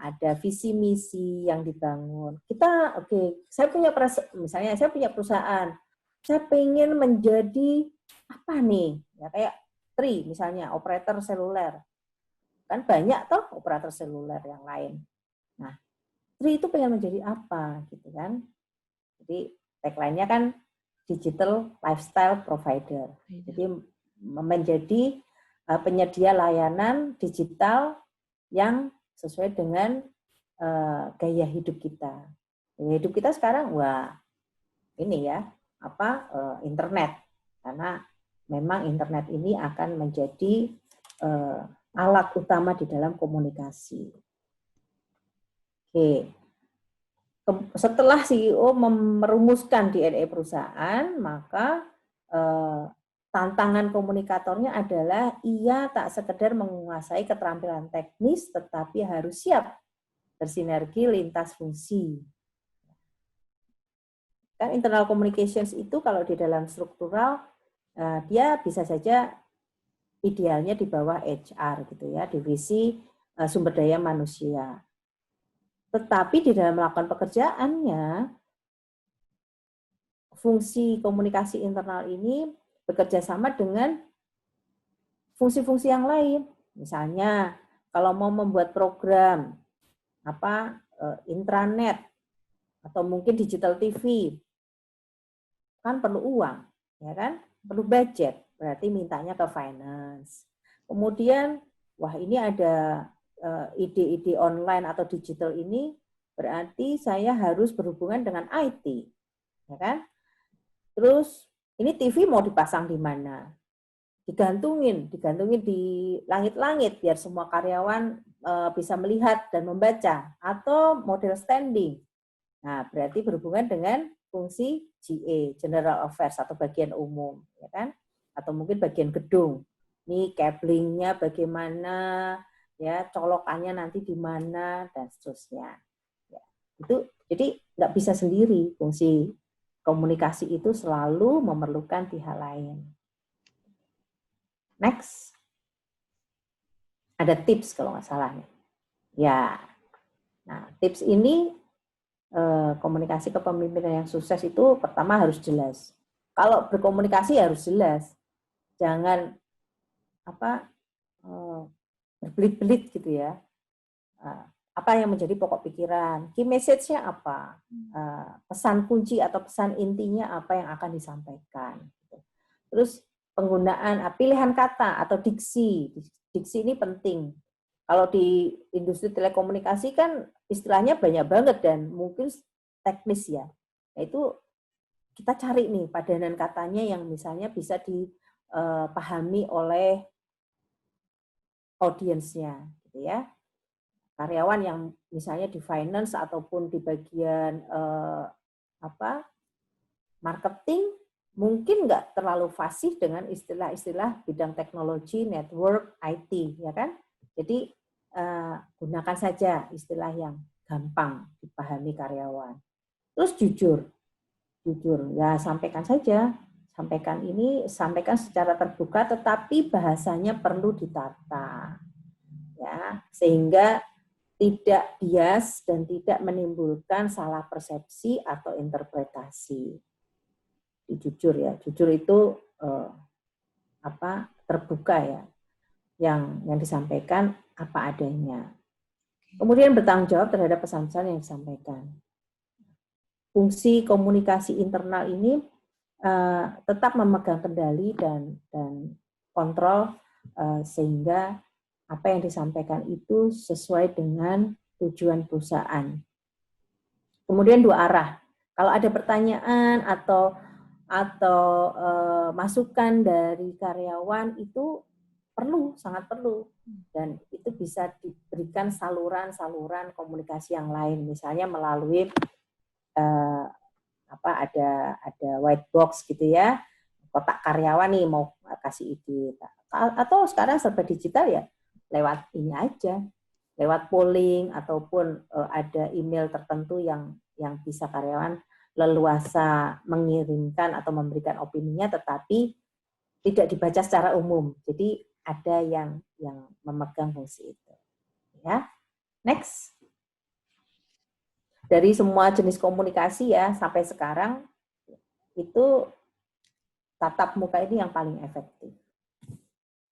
Speaker 5: Ada visi misi yang dibangun. Kita saya punya misalnya saya punya perusahaan. Saya pengen menjadi apa nih? Ya kayak Tri misalnya, operator seluler. Kan banyak toh operator seluler yang lain. Nah, Tri itu pengen menjadi apa gitu kan? Jadi tagline-nya kan digital lifestyle provider. Jadi menjadi penyedia layanan digital yang sesuai dengan gaya hidup kita. Gaya hidup kita sekarang ini ya, internet. Karena memang internet ini akan menjadi alat utama di dalam komunikasi. Oke. Setelah CEO merumuskan DNA perusahaan, maka tantangan komunikatornya adalah ia tak sekedar menguasai keterampilan teknis, tetapi harus siap bersinergi lintas fungsi. Kan internal communications itu kalau di dalam struktural, dia bisa saja idealnya di bawah HR gitu ya, divisi sumber daya manusia. Tetapi di dalam melakukan pekerjaannya, fungsi komunikasi internal ini bekerja sama dengan fungsi-fungsi yang lain. Misalnya, kalau mau membuat program intranet atau mungkin digital TV, kan perlu uang, ya kan? Perlu budget. Berarti mintanya ke finance. Kemudian, ini ada ide-ide online atau digital ini, berarti saya harus berhubungan dengan IT, ya kan? Terus ini TV mau dipasang di mana? Digantungin di langit-langit biar semua karyawan bisa melihat dan membaca, atau model standing. Nah, berarti berhubungan dengan fungsi GA, General Affairs atau bagian umum, ya kan? Atau mungkin bagian gedung. Ini cablingnya bagaimana, ya colokannya nanti di mana dan seterusnya. Ya, itu jadi nggak bisa sendiri, fungsi komunikasi itu selalu memerlukan pihak lain. Next, ada tips kalau nggak salah nih. Ya, nah tips ini komunikasi kepemimpinan yang sukses itu pertama harus jelas. Kalau berkomunikasi harus jelas, jangan berbelit-belit gitu ya. Apa yang menjadi pokok pikiran, key message-nya apa, pesan kunci atau pesan intinya apa yang akan disampaikan. Terus penggunaan pilihan kata atau diksi ini penting. Kalau di industri telekomunikasi kan istilahnya banyak banget dan mungkin teknis ya. Nah, itu kita cari nih padanan katanya yang misalnya bisa dipahami oleh audiensnya, gitu ya. Karyawan yang misalnya di finance ataupun di bagian marketing mungkin nggak terlalu fasih dengan istilah-istilah bidang teknologi, network, IT, ya kan? Jadi gunakan saja istilah yang gampang dipahami karyawan. Terus jujur ya sampaikan saja, sampaikan secara terbuka, tetapi bahasanya perlu ditata, ya sehingga tidak bias dan tidak menimbulkan salah persepsi atau interpretasi. Jujur ya, jujur itu terbuka ya, yang disampaikan apa adanya. Kemudian bertanggung jawab terhadap pesan-pesan yang disampaikan. Fungsi komunikasi internal ini tetap memegang kendali dan kontrol sehingga apa yang disampaikan itu sesuai dengan tujuan perusahaan. Kemudian 2 arah. Kalau ada pertanyaan atau masukan dari karyawan itu sangat perlu, dan itu bisa diberikan saluran komunikasi yang lain, misalnya melalui ada white box gitu ya, kotak karyawan nih mau kasih ide, atau sekarang serba digital ya lewat ini aja, lewat polling ataupun ada email tertentu yang bisa karyawan leluasa mengirimkan atau memberikan opininya, tetapi tidak dibaca secara umum. Jadi ada yang memegang fungsi itu. Ya, next. Dari semua jenis komunikasi ya sampai sekarang itu tatap muka ini yang paling efektif.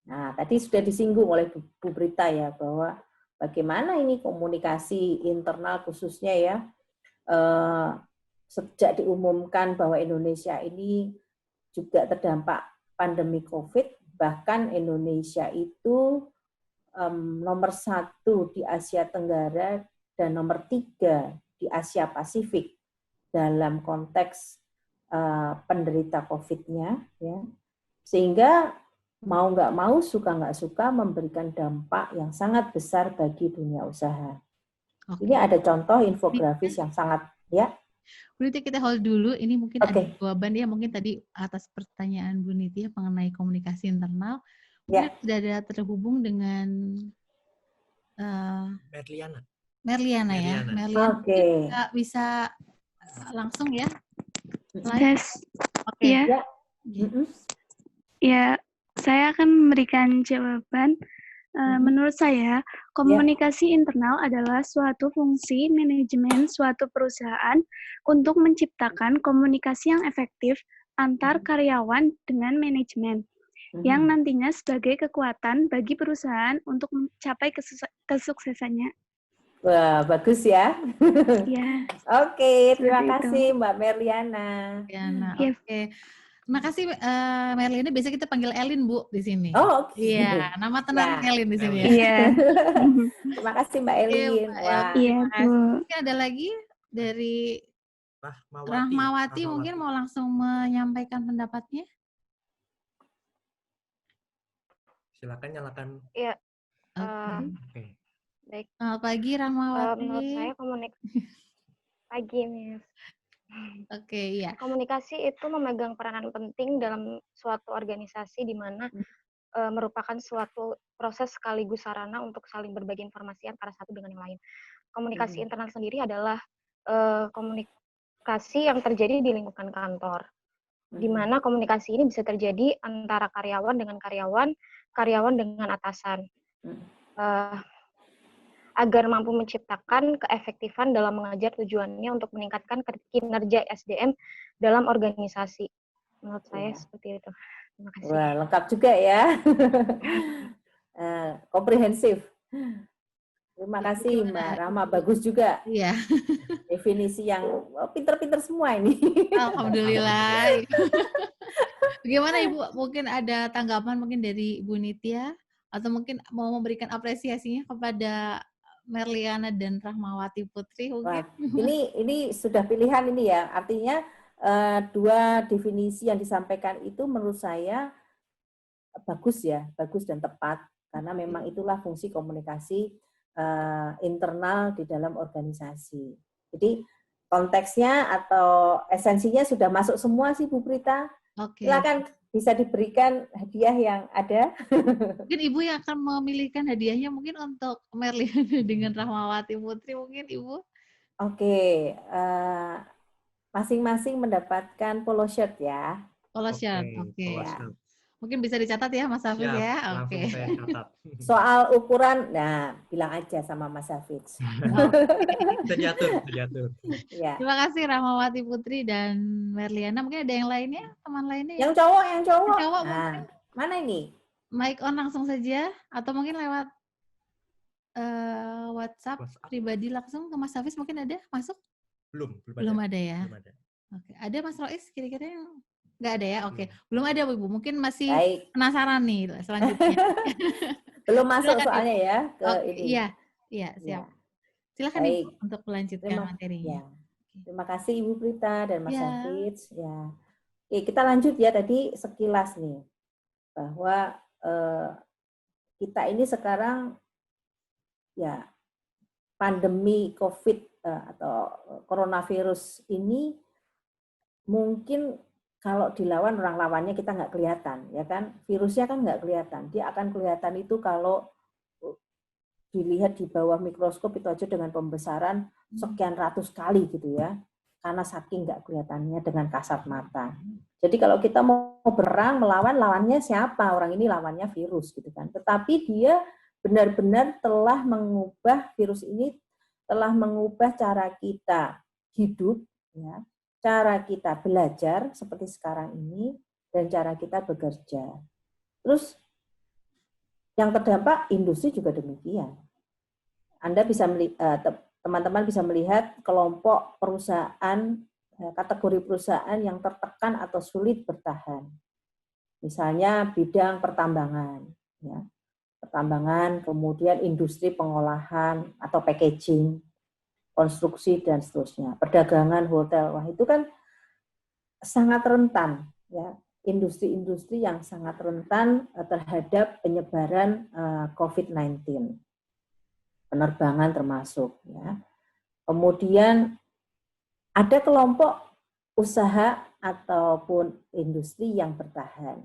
Speaker 5: Nah, tadi sudah disinggung oleh Bu Brita ya bahwa bagaimana ini komunikasi internal khususnya ya. Sejak diumumkan bahwa Indonesia ini juga terdampak pandemi COVID, bahkan Indonesia itu nomor 1 di Asia Tenggara dan nomor 3 di Asia Pasifik dalam konteks penderita COVID-nya, ya. Sehingga mau nggak mau, suka nggak suka memberikan dampak yang sangat besar bagi dunia usaha.
Speaker 2: Oke.
Speaker 5: Ini ada contoh infografis yang sangat ya.
Speaker 2: Bu Niti, kita hold dulu. Ini mungkin ada
Speaker 5: Oke.
Speaker 2: jawaban ya, mungkin tadi atas pertanyaan Bu Niti mengenai komunikasi internal. Mungkin
Speaker 5: Ya.
Speaker 2: sudah ada terhubung dengan Merliana ya. Merliana.
Speaker 5: Oke.
Speaker 2: Bisa langsung ya.
Speaker 3: Yes.
Speaker 2: Oke.
Speaker 3: Ya. Ya, saya akan memberikan jawaban. Menurut saya, komunikasi internal adalah suatu fungsi manajemen suatu perusahaan untuk menciptakan komunikasi yang efektif antar karyawan dengan manajemen, yang nantinya sebagai kekuatan bagi perusahaan untuk mencapai kesuksesannya.
Speaker 5: Wah, bagus ya.
Speaker 3: Ya.
Speaker 5: Oke, terima kasih Mbak Merliana.
Speaker 2: Oke. Terima kasih Merliana. Biasa kita panggil Elin, Bu, di sini.
Speaker 5: Oh, oke.
Speaker 2: Iya, nama tenang Elin di sini ya.
Speaker 3: Iya.
Speaker 5: Terima kasih Mbak Elin.
Speaker 3: Iya, Bu.
Speaker 2: Mungkin ada lagi dari Rahmawati mungkin mau langsung menyampaikan pendapatnya.
Speaker 1: Silakan nyalakan.
Speaker 6: Iya.
Speaker 1: Oke.
Speaker 6: Baik.
Speaker 2: Selamat pagi Rahmawati.
Speaker 6: Menurut saya pagi, Miss.
Speaker 2: Oke, iya.
Speaker 6: Komunikasi itu memegang peranan penting dalam suatu organisasi di mana merupakan suatu proses sekaligus sarana untuk saling berbagi informasi antara satu dengan yang lain. Komunikasi internal sendiri adalah komunikasi yang terjadi di lingkungan kantor, di mana komunikasi ini bisa terjadi antara karyawan dengan karyawan dengan atasan. Agar mampu menciptakan keefektifan dalam mengajar tujuannya untuk meningkatkan kinerja SDM dalam organisasi. Menurut saya seperti itu. Terima kasih.
Speaker 5: Wah, lengkap juga ya. Komprehensif. Terima kasih Mbak Rama, bagus juga.
Speaker 2: Iya.
Speaker 5: Definisi yang pinter-pinter semua ini.
Speaker 2: Alhamdulillah. Bagaimana Ibu? Mungkin ada tanggapan mungkin dari Ibu Nitya atau mungkin mau memberikan apresiasinya kepada Merliana dan Rahmawati Putri
Speaker 5: Wah,
Speaker 2: mungkin?
Speaker 5: ini sudah pilihan ini ya. Artinya dua definisi yang disampaikan itu menurut saya bagus ya, bagus dan tepat karena memang itulah fungsi komunikasi internal di dalam organisasi. Jadi konteksnya atau esensinya sudah masuk semua sih Bu Prita.
Speaker 2: Oke.
Speaker 5: Silakan bisa diberikan hadiah yang ada.
Speaker 2: Mungkin Ibu yang akan memilihkan hadiahnya mungkin untuk Merliana dengan Rahmawati Putri mungkin Ibu.
Speaker 5: Oke, masing-masing mendapatkan polo shirt ya.
Speaker 2: Polo shirt, oke.
Speaker 1: polo
Speaker 5: Ya.
Speaker 1: shirt.
Speaker 2: Mungkin bisa dicatat ya Mas Hafiz
Speaker 1: Siap,
Speaker 2: ya.
Speaker 1: langsung
Speaker 2: Oke.
Speaker 1: saya catat.
Speaker 5: Soal ukuran, nah bilang aja sama Mas Hafiz.
Speaker 1: Bisa diatur, bisa diatur.
Speaker 5: Ya.
Speaker 2: Terima kasih Rahmawati Putri dan Merliana. Mungkin ada yang lainnya, teman lainnya
Speaker 5: Yang cowok, yang cowok.
Speaker 2: Yang cowok
Speaker 5: Nah,
Speaker 2: mungkin.
Speaker 5: mana ini?
Speaker 2: Mic on langsung saja atau mungkin lewat WhatsApp pribadi langsung ke Mas Hafiz mungkin ada masuk? Belum ada ya.
Speaker 1: Belum ada.
Speaker 2: Oke, ada Mas Rois kira-kira yang nggak ada ya? Oke, belum ada Bu. Mungkin masih
Speaker 5: Baik.
Speaker 2: penasaran nih selanjutnya.
Speaker 5: Belum masuk
Speaker 2: Silakan,
Speaker 5: soalnya
Speaker 2: Ibu.
Speaker 5: ya ke
Speaker 2: Oke,
Speaker 5: ini.
Speaker 2: iya, siap.
Speaker 5: Ya.
Speaker 2: Silakan
Speaker 5: Baik.
Speaker 2: Ibu untuk melanjutkan materinya.
Speaker 5: Ya. Terima kasih Ibu Prita dan Mas
Speaker 2: Ya.
Speaker 5: Hafiz. Ya. Oke, kita lanjut ya tadi sekilas nih bahwa kita ini sekarang ya pandemi COVID atau coronavirus ini mungkin kalau dilawan orang lawannya kita nggak kelihatan, ya kan? Virusnya kan nggak kelihatan. Dia akan kelihatan itu kalau dilihat di bawah mikroskop itu aja dengan pembesaran sekian ratus kali gitu ya. Karena saking nggak kelihatannya dengan kasat mata. Jadi kalau kita mau berperang melawan, lawannya siapa? Orang ini lawannya virus gitu kan. Tetapi dia benar-benar telah mengubah, virus ini telah mengubah cara kita hidup, ya, cara kita belajar seperti sekarang ini, dan cara kita bekerja. Terus yang terdampak industri juga demikian. Anda bisa teman-teman bisa melihat kelompok perusahaan, kategori perusahaan yang tertekan atau sulit bertahan. Misalnya bidang pertambangan, ya. Pertambangan, kemudian industri pengolahan atau packaging, konstruksi dan seterusnya. Perdagangan, hotel, wah itu kan sangat rentan, ya. Industri-industri yang sangat rentan terhadap penyebaran COVID-19. Penerbangan termasuk, ya. Kemudian ada kelompok usaha ataupun industri yang bertahan.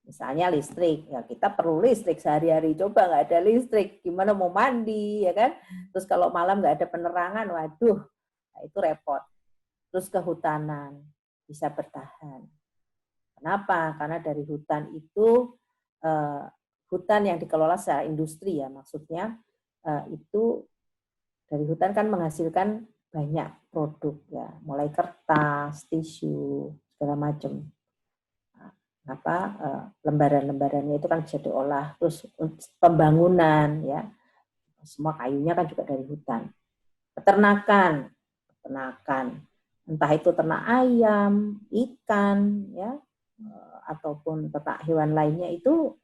Speaker 5: Misalnya listrik, ya kita perlu listrik sehari-hari, coba nggak ada listrik, gimana mau mandi, ya kan? Terus kalau malam nggak ada penerangan, waduh, nah itu repot. Terus kehutanan bisa bertahan. Kenapa? Karena dari hutan itu, hutan yang dikelola secara industri ya maksudnya, itu dari hutan kan menghasilkan banyak produk ya, mulai kertas, tisu, segala macam. Lembaran-lembarannya itu kan bisa diolah, terus pembangunan ya, semua kayunya kan juga dari hutan. Peternakan, entah itu ternak ayam, ikan ya, ataupun ternak hewan lainnya itu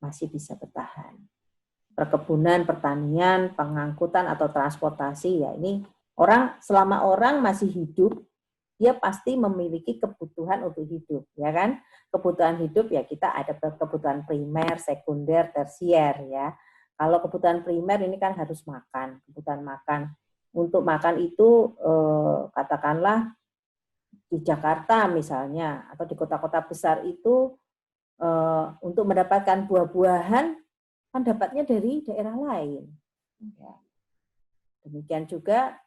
Speaker 5: masih bisa bertahan. Perkebunan, pertanian, pengangkutan atau transportasi ya ini selama orang masih hidup, dia pasti memiliki kebutuhan untuk hidup, ya kan? Kebutuhan hidup ya kita ada kebutuhan primer, sekunder, tersier ya. Kalau kebutuhan primer ini kan harus makan, kebutuhan makan. Untuk makan itu katakanlah di Jakarta misalnya atau di kota-kota besar itu untuk mendapatkan buah-buahan kan dapatnya dari daerah lain. Ya. Demikian juga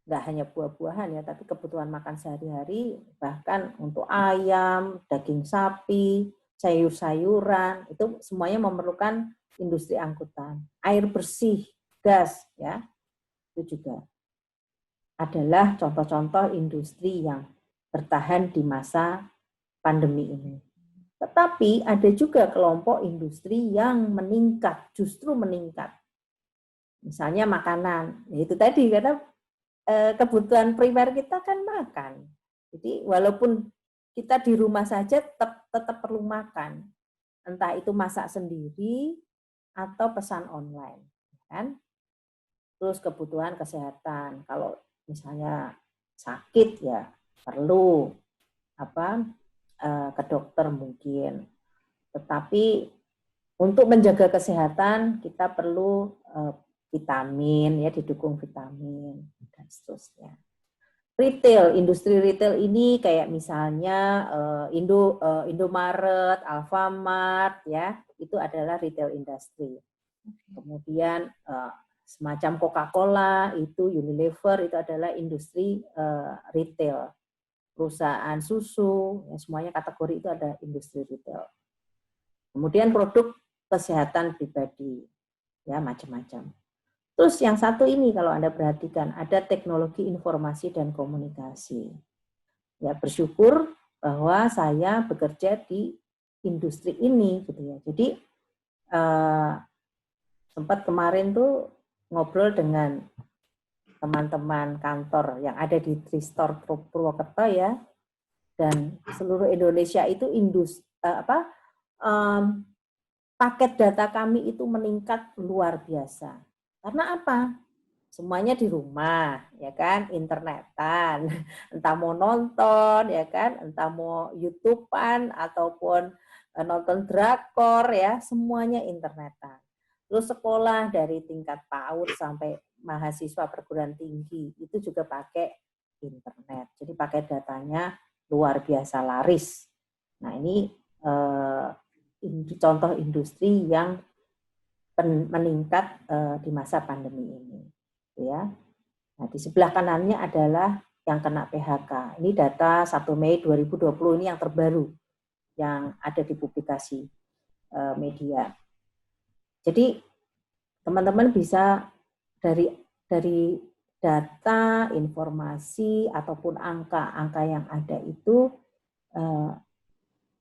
Speaker 5: nggak hanya buah-buahan ya, tapi kebutuhan makan sehari-hari, bahkan untuk ayam, daging sapi, sayur-sayuran, itu semuanya memerlukan industri angkutan. Air bersih, gas, ya, itu juga adalah contoh-contoh industri yang bertahan di masa pandemi ini. Tetapi ada juga kelompok industri yang meningkat, justru meningkat. Misalnya makanan, itu tadi karena kebutuhan primer kita kan makan. Jadi walaupun kita di rumah saja tetap perlu makan. entah itu masak sendiri atau pesan online, kan? Terus kebutuhan kesehatan, kalau misalnya sakit ya perlu ke dokter mungkin. Tetapi untuk menjaga kesehatan kita perlu vitamin, ya didukung vitamin dan seterusnya. Retail, industri retail ini kayak misalnya Indomaret, Alfamart, ya itu adalah retail industry. Kemudian semacam Coca-Cola, itu Unilever, itu adalah industri retail. Perusahaan susu, ya semuanya kategori itu ada industri retail. Kemudian produk kesehatan pribadi, ya macam-macam. Terus yang satu ini kalau Anda perhatikan, ada teknologi informasi dan komunikasi. Ya bersyukur bahwa saya bekerja di industri ini, gitu ya. Jadi sempat kemarin tuh ngobrol dengan teman-teman kantor yang ada di Tristor Purwokerto ya, dan seluruh Indonesia itu paket data kami itu meningkat luar biasa. Karena apa? Semuanya di rumah, ya kan, internetan, entah mau nonton, ya kan, entah mau YouTube-an ataupun nonton drakor, ya, semuanya internetan. Terus sekolah dari tingkat PAUD sampai mahasiswa perguruan tinggi itu juga pakai internet. Jadi pakai datanya luar biasa laris. Nah ini contoh industri yang meningkat di masa pandemi ini. Ya. Nah di sebelah kanannya adalah yang kena PHK. Ini data 1 Mei 2020 ini yang terbaru yang ada di publikasi media. Jadi teman-teman bisa dari data, informasi ataupun angka-angka yang ada itu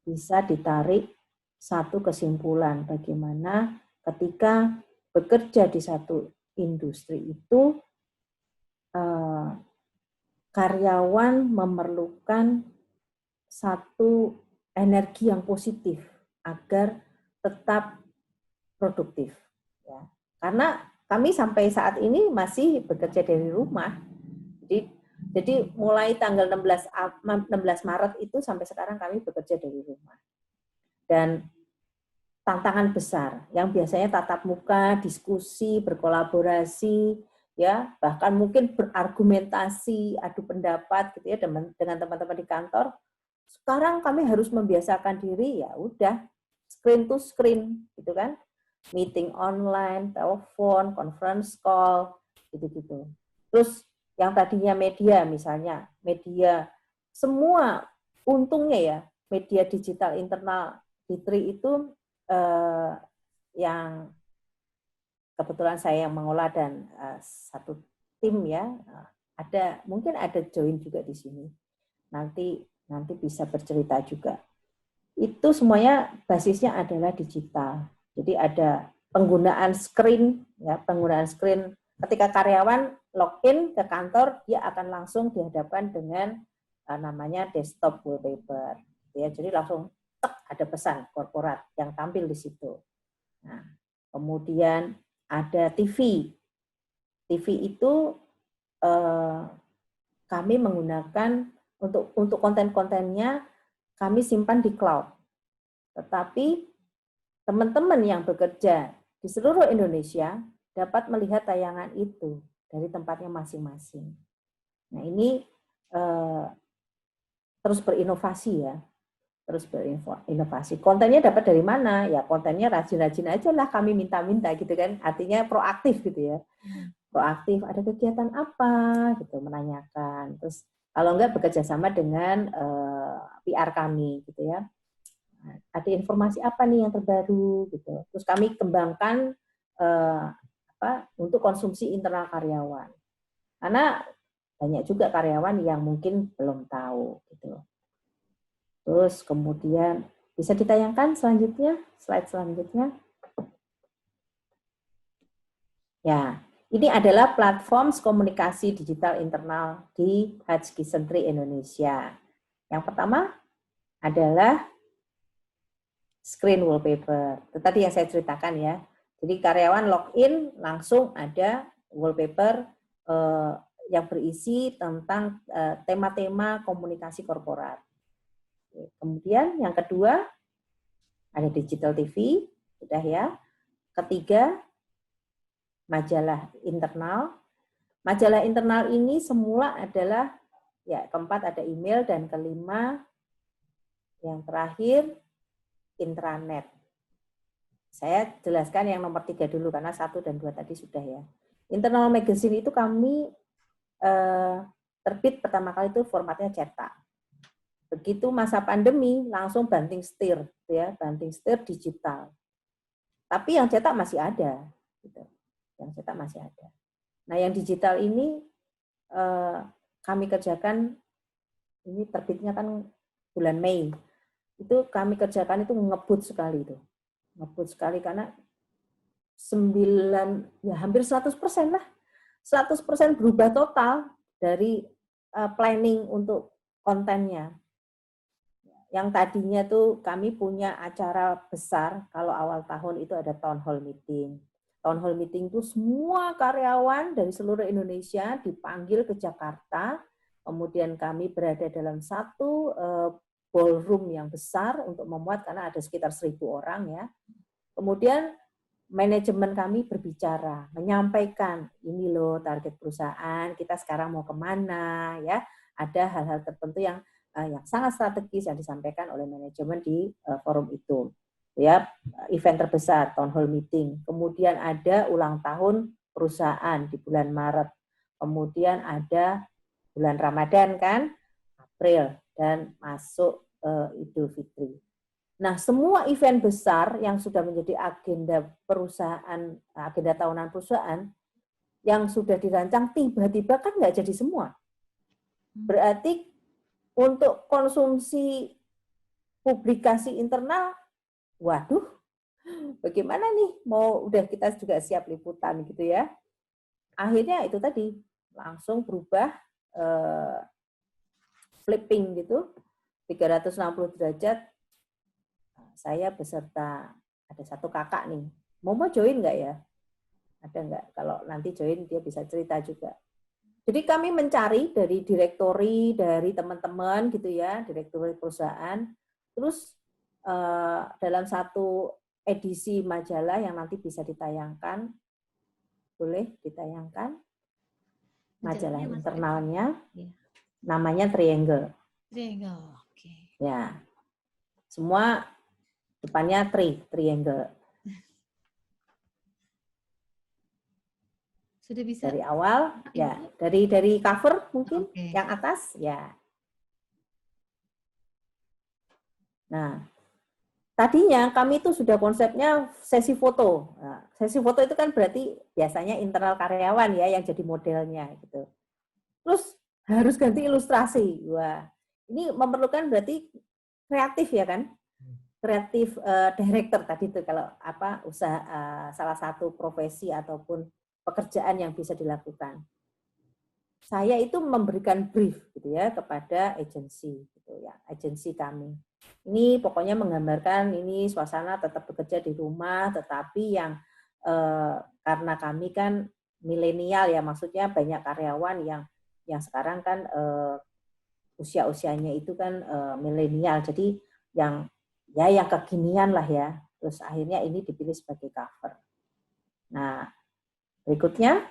Speaker 5: bisa ditarik satu kesimpulan bagaimana ketika bekerja di satu industri itu karyawan memerlukan satu energi yang positif agar tetap produktif. Ya. Karena kami sampai saat ini masih bekerja dari rumah. Jadi mulai tanggal 16 Maret itu sampai sekarang kami bekerja dari rumah. Dan tantangan besar yang biasanya tatap muka, diskusi, berkolaborasi, ya bahkan mungkin berargumentasi, adu pendapat gitu ya dengan teman-teman di kantor. Sekarang kami harus membiasakan diri, ya udah screen to screen gitu kan. Meeting online, telepon, conference call, gitu-gitu. Terus yang tadinya media misalnya, media semua untungnya ya, media digital internal Fitri itu yang kebetulan saya yang mengolah dan satu tim ya, mungkin ada join juga di sini. Nanti bisa bercerita juga. Itu semuanya basisnya adalah digital. Jadi ada penggunaan screen, ya penggunaan screen ketika karyawan login ke kantor, dia akan langsung dihadapkan dengan namanya desktop wallpaper. Ya, jadi langsung ada pesan korporat yang tampil di situ. Nah, kemudian ada TV. TV itu kami menggunakan untuk konten-kontennya kami simpan di cloud. Tetapi teman-teman yang bekerja di seluruh Indonesia dapat melihat tayangan itu dari tempatnya masing-masing. Nah ini terus berinovasi ya, terus berinovasi. Kontennya dapat dari mana? Ya kontennya rajin-rajin aja lah kami minta-minta gitu kan, artinya proaktif gitu ya. Proaktif, ada kegiatan apa gitu, menanyakan. Terus kalau enggak bekerja sama dengan PR kami gitu ya. Ada informasi apa nih yang terbaru gitu. Terus kami kembangkan untuk konsumsi internal karyawan. Karena banyak juga karyawan yang mungkin belum tahu gitu. Terus kemudian bisa ditayangkan selanjutnya, slide selanjutnya. Ya, ini adalah platform komunikasi digital internal di Hutchinson Tree Indonesia. Yang pertama adalah screen wallpaper. Itu tadi yang saya ceritakan ya. Jadi karyawan login langsung ada wallpaper yang berisi tentang tema-tema komunikasi korporat. Kemudian yang kedua ada digital TV, sudah ya. Ketiga majalah internal. Majalah internal ini semula adalah ya keempat ada email dan kelima yang terakhir intranet. Saya jelaskan yang nomor 3 dulu karena 1 dan 2 tadi sudah ya. Internal magazine itu kami terbit pertama kali itu formatnya cetak. Begitu masa pandemi langsung banting setir ya, banting setir digital. Tapi yang cetak masih ada gitu. Yang cetak masih ada. Nah, yang digital ini kami kerjakan, ini terbitnya kan bulan Mei. Itu kami kerjakan itu ngebut sekali itu. Ngebut sekali karena hampir 100% lah. 100% berubah total dari planning untuk kontennya. Yang tadinya tuh kami punya acara besar, kalau awal tahun itu ada town hall meeting. Town hall meeting itu semua karyawan dari seluruh Indonesia dipanggil ke Jakarta, kemudian kami berada dalam satu ballroom yang besar untuk memuat, karena ada sekitar 1.000 orang ya. Kemudian manajemen kami berbicara, menyampaikan ini loh target perusahaan, kita sekarang mau kemana ya. Ada hal-hal tertentu yang sangat strategis yang disampaikan oleh manajemen di forum itu. Ya, event terbesar town hall meeting. Kemudian ada ulang tahun perusahaan di bulan Maret. Kemudian ada bulan Ramadan kan, April, dan masuk Idul Fitri. Nah, semua event besar yang sudah menjadi agenda perusahaan, agenda tahunan perusahaan yang sudah dirancang tiba-tiba kan nggak jadi semua. Berarti untuk konsumsi publikasi internal, waduh, bagaimana nih? Mau udah kita juga siap liputan gitu ya. Akhirnya itu tadi langsung berubah flipping gitu, 360 derajat. Saya beserta ada satu kakak nih, mau join nggak ya? Ada nggak? Kalau nanti join dia bisa cerita juga. Jadi kami mencari dari direktori, dari teman-teman gitu ya, direktori perusahaan. Terus dalam satu edisi majalah yang nanti bisa ditayangkan, boleh ditayangkan, majalah internalnya, namanya Triangle.
Speaker 2: Triangle, oke.
Speaker 5: Ya, semua depannya triangle.
Speaker 2: Sudah bisa
Speaker 5: dari awal ya, dari cover mungkin yang atas ya. Nah, tadinya kami itu sudah konsepnya sesi foto. Nah, sesi foto itu kan berarti biasanya internal karyawan ya yang jadi modelnya gitu. Terus harus ganti ilustrasi. Wah, ini memerlukan berarti kreatif ya kan? Kreatif director tadi itu kalau apa usaha salah satu profesi ataupun pekerjaan yang bisa dilakukan. Saya itu memberikan brief gitu ya kepada agensi gitu ya, agensi kami. Ini pokoknya menggambarkan ini suasana tetap bekerja di rumah, tetapi yang karena kami kan milenial ya, maksudnya banyak karyawan yang sekarang kan usia-usianya itu kan milenial, jadi yang kekinian lah ya. Terus akhirnya ini dipilih sebagai cover. Nah, berikutnya,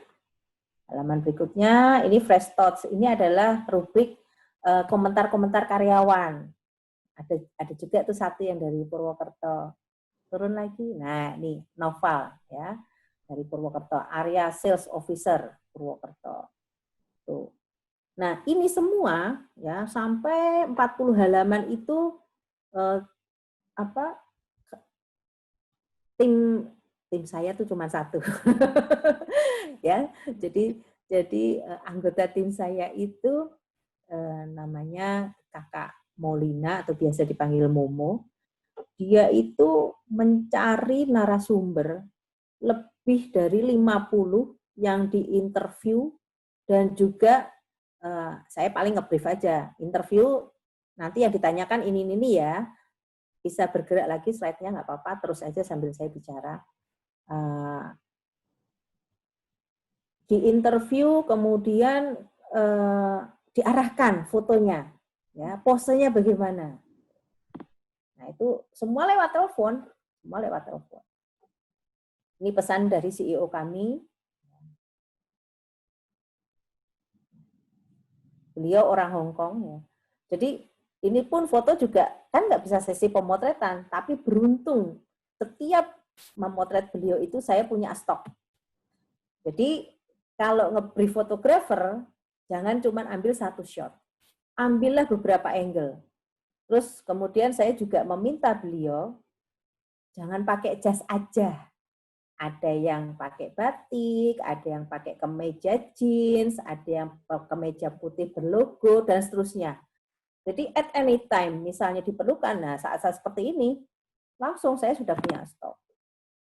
Speaker 5: halaman berikutnya, ini Fresh Thoughts. Ini adalah rubrik komentar-komentar karyawan. Ada juga tuh satu yang dari Purwokerto. Turun lagi. Nah, ini Noval ya, dari Purwokerto, Area Sales Officer Purwokerto. Tuh. Nah, ini semua ya sampai 40 halaman itu tim saya tuh cuma satu. Ya, jadi anggota tim saya itu namanya Kakak Molina atau biasa dipanggil Momo. Dia itu mencari narasumber lebih dari 50 yang diinterview, dan juga saya paling nge-brief aja. Interview nanti yang ditanyakan ini ya. bisa bergerak lagi slide-nya, nggak apa-apa, terus aja sambil saya bicara. Di interview kemudian diarahkan fotonya, ya, posenya bagaimana. Nah, itu semua lewat telepon, semua lewat telepon. Ini pesan dari CEO kami. Beliau orang Hong Kong, ya. Jadi ini pun foto juga kan nggak bisa sesi pemotretan, tapi beruntung setiap memotret beliau itu saya punya stok. Jadi kalau nge-brief fotografer, jangan cuma ambil satu shot. Ambillah beberapa angle. Terus kemudian saya juga meminta beliau, jangan pakai jas aja. Ada yang pakai batik, ada yang pakai kemeja jeans, ada yang kemeja putih berlogo, dan seterusnya. Jadi at any time, misalnya diperlukan, nah saat-saat seperti ini, langsung saya sudah punya stok.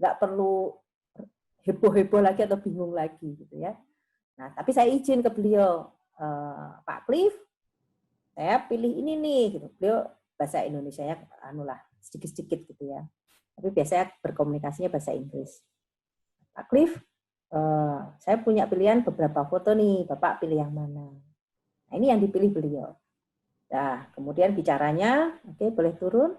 Speaker 5: Nggak perlu heboh-heboh lagi atau bingung lagi gitu ya. Nah, tapi saya izin ke beliau, Pak Cliff, saya pilih ini nih, gitu. Beliau bahasa Indonesianya anulah sedikit-sedikit gitu ya. Tapi biasanya berkomunikasinya bahasa Inggris. Pak Cliff, saya punya pilihan beberapa foto nih, Bapak pilih yang mana? Nah, ini yang dipilih beliau. Nah, kemudian bicaranya, oke, boleh turun.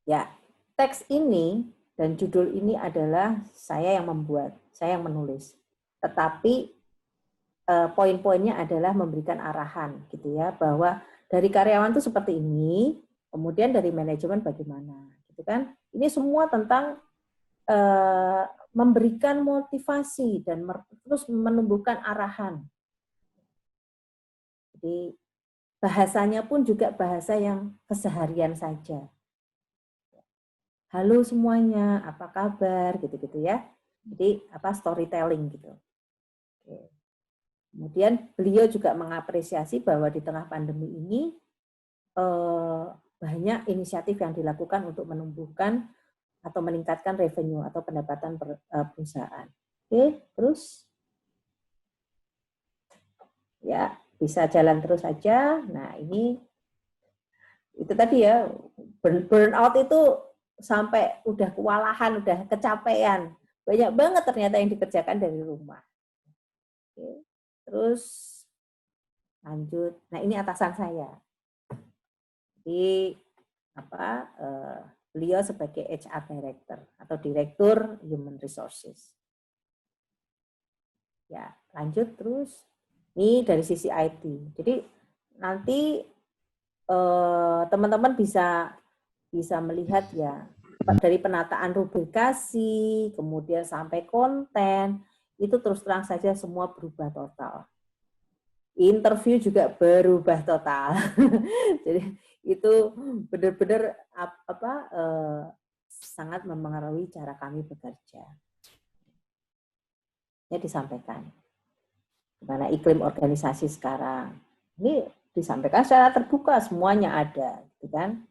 Speaker 5: Ya, teks ini dan judul ini adalah saya yang membuat, saya yang menulis. Tetapi poin-poinnya adalah memberikan arahan gitu ya, bahwa dari karyawan itu seperti ini, kemudian dari manajemen bagaimana, gitu kan? Ini semua tentang memberikan motivasi dan terus menumbuhkan arahan. Jadi bahasanya pun juga bahasa yang keseharian saja. Halo semuanya, apa kabar, gitu-gitu ya. Jadi storytelling gitu. Oke. Kemudian beliau juga mengapresiasi bahwa di tengah pandemi ini banyak inisiatif yang dilakukan untuk menumbuhkan atau meningkatkan revenue atau pendapatan perusahaan. Oke, terus ya bisa jalan terus aja. Nah ini itu tadi ya, burnout itu sampai udah kewalahan, udah kecapean. Banyak banget ternyata yang dikerjakan dari rumah. Oke. Terus lanjut. Nah, ini atasan saya. Jadi beliau sebagai HR Director atau Direktur Human Resources. Ya, lanjut terus. Ini dari sisi IT. Jadi nanti teman-teman bisa melihat ya, dari penataan rubrikasi, kemudian sampai konten, itu terus terang saja semua berubah total. Interview juga berubah total. Jadi itu benar-benar sangat mempengaruhi cara kami bekerja. Ya disampaikan. Gimana iklim organisasi sekarang. Ini disampaikan secara terbuka, semuanya ada, gitu kan?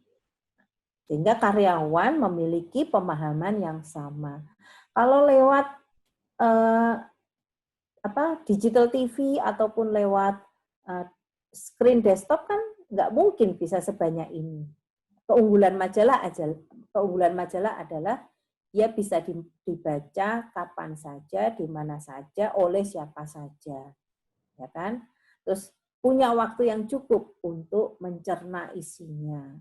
Speaker 5: Sehingga karyawan memiliki pemahaman yang sama. Kalau lewat digital TV ataupun lewat screen desktop kan nggak mungkin bisa sebanyak ini. Keunggulan majalah adalah dia bisa dibaca kapan saja, di mana saja, oleh siapa saja, ya kan? Terus punya waktu yang cukup untuk mencerna isinya.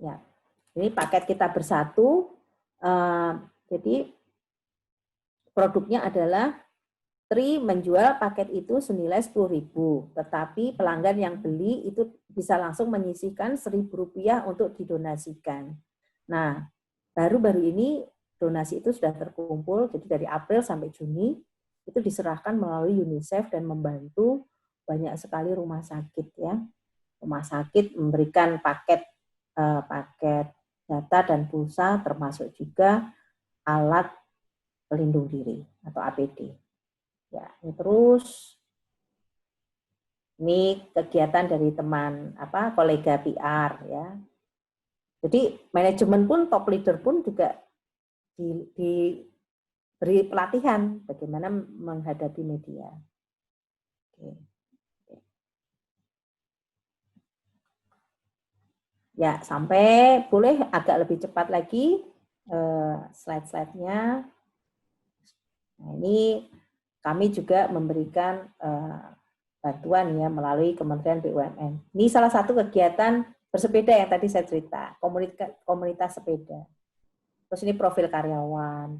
Speaker 5: Ya, ini paket kita bersatu. Jadi produknya adalah Tri menjual paket itu senilai 10.000, tetapi pelanggan yang beli itu bisa langsung menyisihkan Rp1.000 untuk didonasikan. Nah, baru-baru ini donasi itu sudah terkumpul, jadi dari April sampai Juni itu diserahkan melalui UNICEF dan membantu banyak sekali rumah sakit ya. Rumah sakit memberikan paket data dan pulsa, termasuk juga alat pelindung diri atau APD. Ya, ini terus ini kegiatan dari teman kolega PR ya. Jadi manajemen pun, top leader pun juga beri pelatihan bagaimana menghadapi media. Oke. Ya, sampai boleh agak lebih cepat lagi slide-slide-nya. Nah, ini kami juga memberikan bantuan ya melalui Kementerian BUMN. Ini salah satu kegiatan bersepeda yang tadi saya cerita, komunitas sepeda. Terus ini profil karyawan.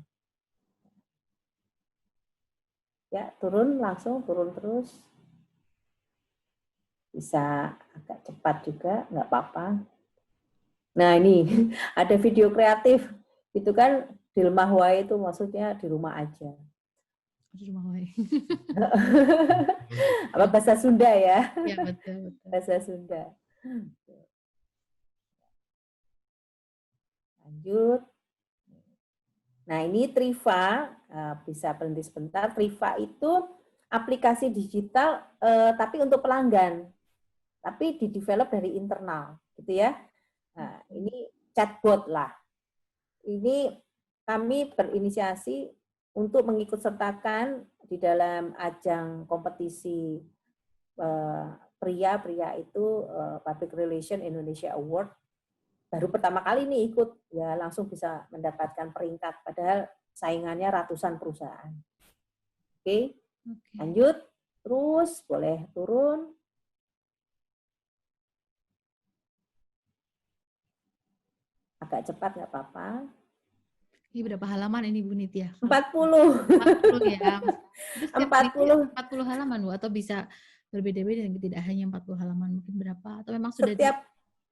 Speaker 5: Ya, turun langsung, turun terus. Bisa agak cepat juga, nggak apa-apa. Nah, ini ada video kreatif. Itu kan di rumah wae itu maksudnya di rumah aja.
Speaker 2: Di rumah wae.
Speaker 5: Apa bahasa Sunda ya?
Speaker 2: Ya, betul.
Speaker 5: Bahasa Sunda. Lanjut. Nah, ini Triva, bisa berhenti sebentar. Triva itu aplikasi digital, tapi untuk pelanggan. Tapi di-develop dari internal, gitu ya. Nah, ini chatbot lah. Ini kami berinisiasi untuk mengikutsertakan di dalam ajang kompetisi pria itu Public Relation Indonesia Award. Baru pertama kali nih ikut, ya langsung bisa mendapatkan peringkat, padahal saingannya ratusan perusahaan. Oke, lanjut, terus boleh turun. Agak cepat nggak apa-apa.
Speaker 2: Ini berapa halaman ini Bu Nitya?
Speaker 5: 40.
Speaker 2: 40 ya.
Speaker 5: 40.
Speaker 2: 40 halaman Bu, atau bisa berbeda-beda, tidak hanya 40 halaman, mungkin berapa, atau memang sudah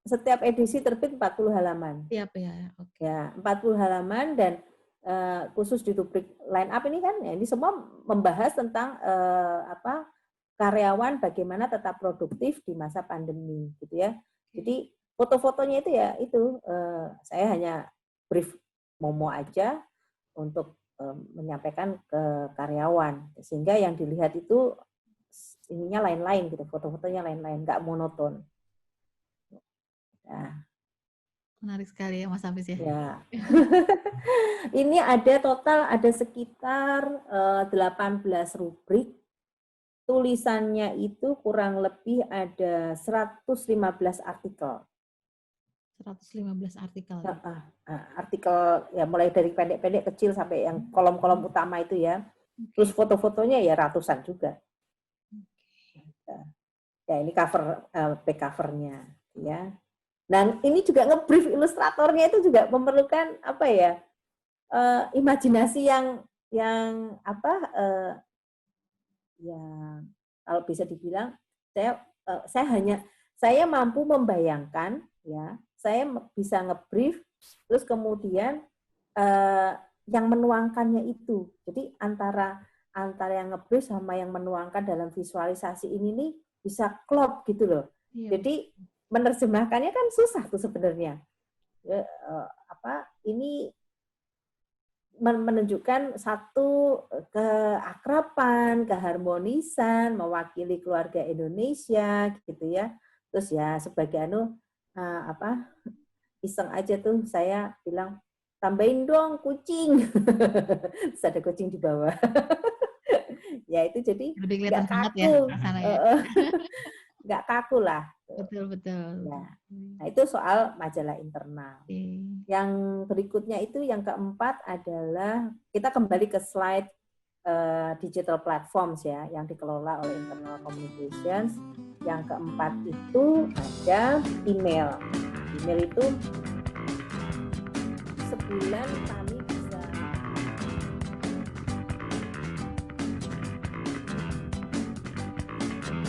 Speaker 5: setiap edisi terbit 40 halaman.
Speaker 2: Siap ya, oke.
Speaker 5: Ya, 40 halaman dan khusus di rubrik line up ini kan, ya, ini semua membahas tentang karyawan bagaimana tetap produktif di masa pandemi, gitu ya. Jadi foto-fotonya itu ya itu saya hanya brief Momo aja untuk menyampaikan ke karyawan, sehingga yang dilihat itu ininya lain-lain gitu, foto-fotonya lain-lain, nggak monoton. Nah,
Speaker 2: menarik sekali ya Mas Hafiz ya.
Speaker 5: Ya. Ini ada sekitar 18 rubrik. Tulisannya itu kurang lebih ada 115 artikel.
Speaker 2: 115 artikel.
Speaker 5: Artikel ya mulai dari pendek-pendek kecil sampai yang kolom-kolom utama itu ya. Terus foto-fotonya ya ratusan juga. Ya ini cover back covernya ya. Dan ini juga nge-brief ilustratornya itu juga memerlukan apa ya, imajinasi yang kalau bisa dibilang saya mampu membayangkan ya, saya bisa nge-brief, terus kemudian yang menuangkannya itu. Jadi antara yang nge-brief sama yang menuangkan dalam visualisasi ini nih bisa klop gitu loh. Iya. Jadi menerjemahkannya kan susah tuh sebenarnya. Ini menunjukkan satu keakraban, keharmonisan, mewakili keluarga Indonesia gitu ya. Terus ya sebagai iseng aja tuh saya bilang tambahin dong kucing. Terus ada kucing di bawah. Ya itu jadi nggak kaku. Nggak kaku lah.
Speaker 2: Betul.
Speaker 5: Ya. Nah itu soal majalah internal. Yang berikutnya itu yang keempat adalah kita kembali ke slide digital platforms ya yang dikelola oleh Internal Communications. Yang keempat itu ada email. Email itu sebulan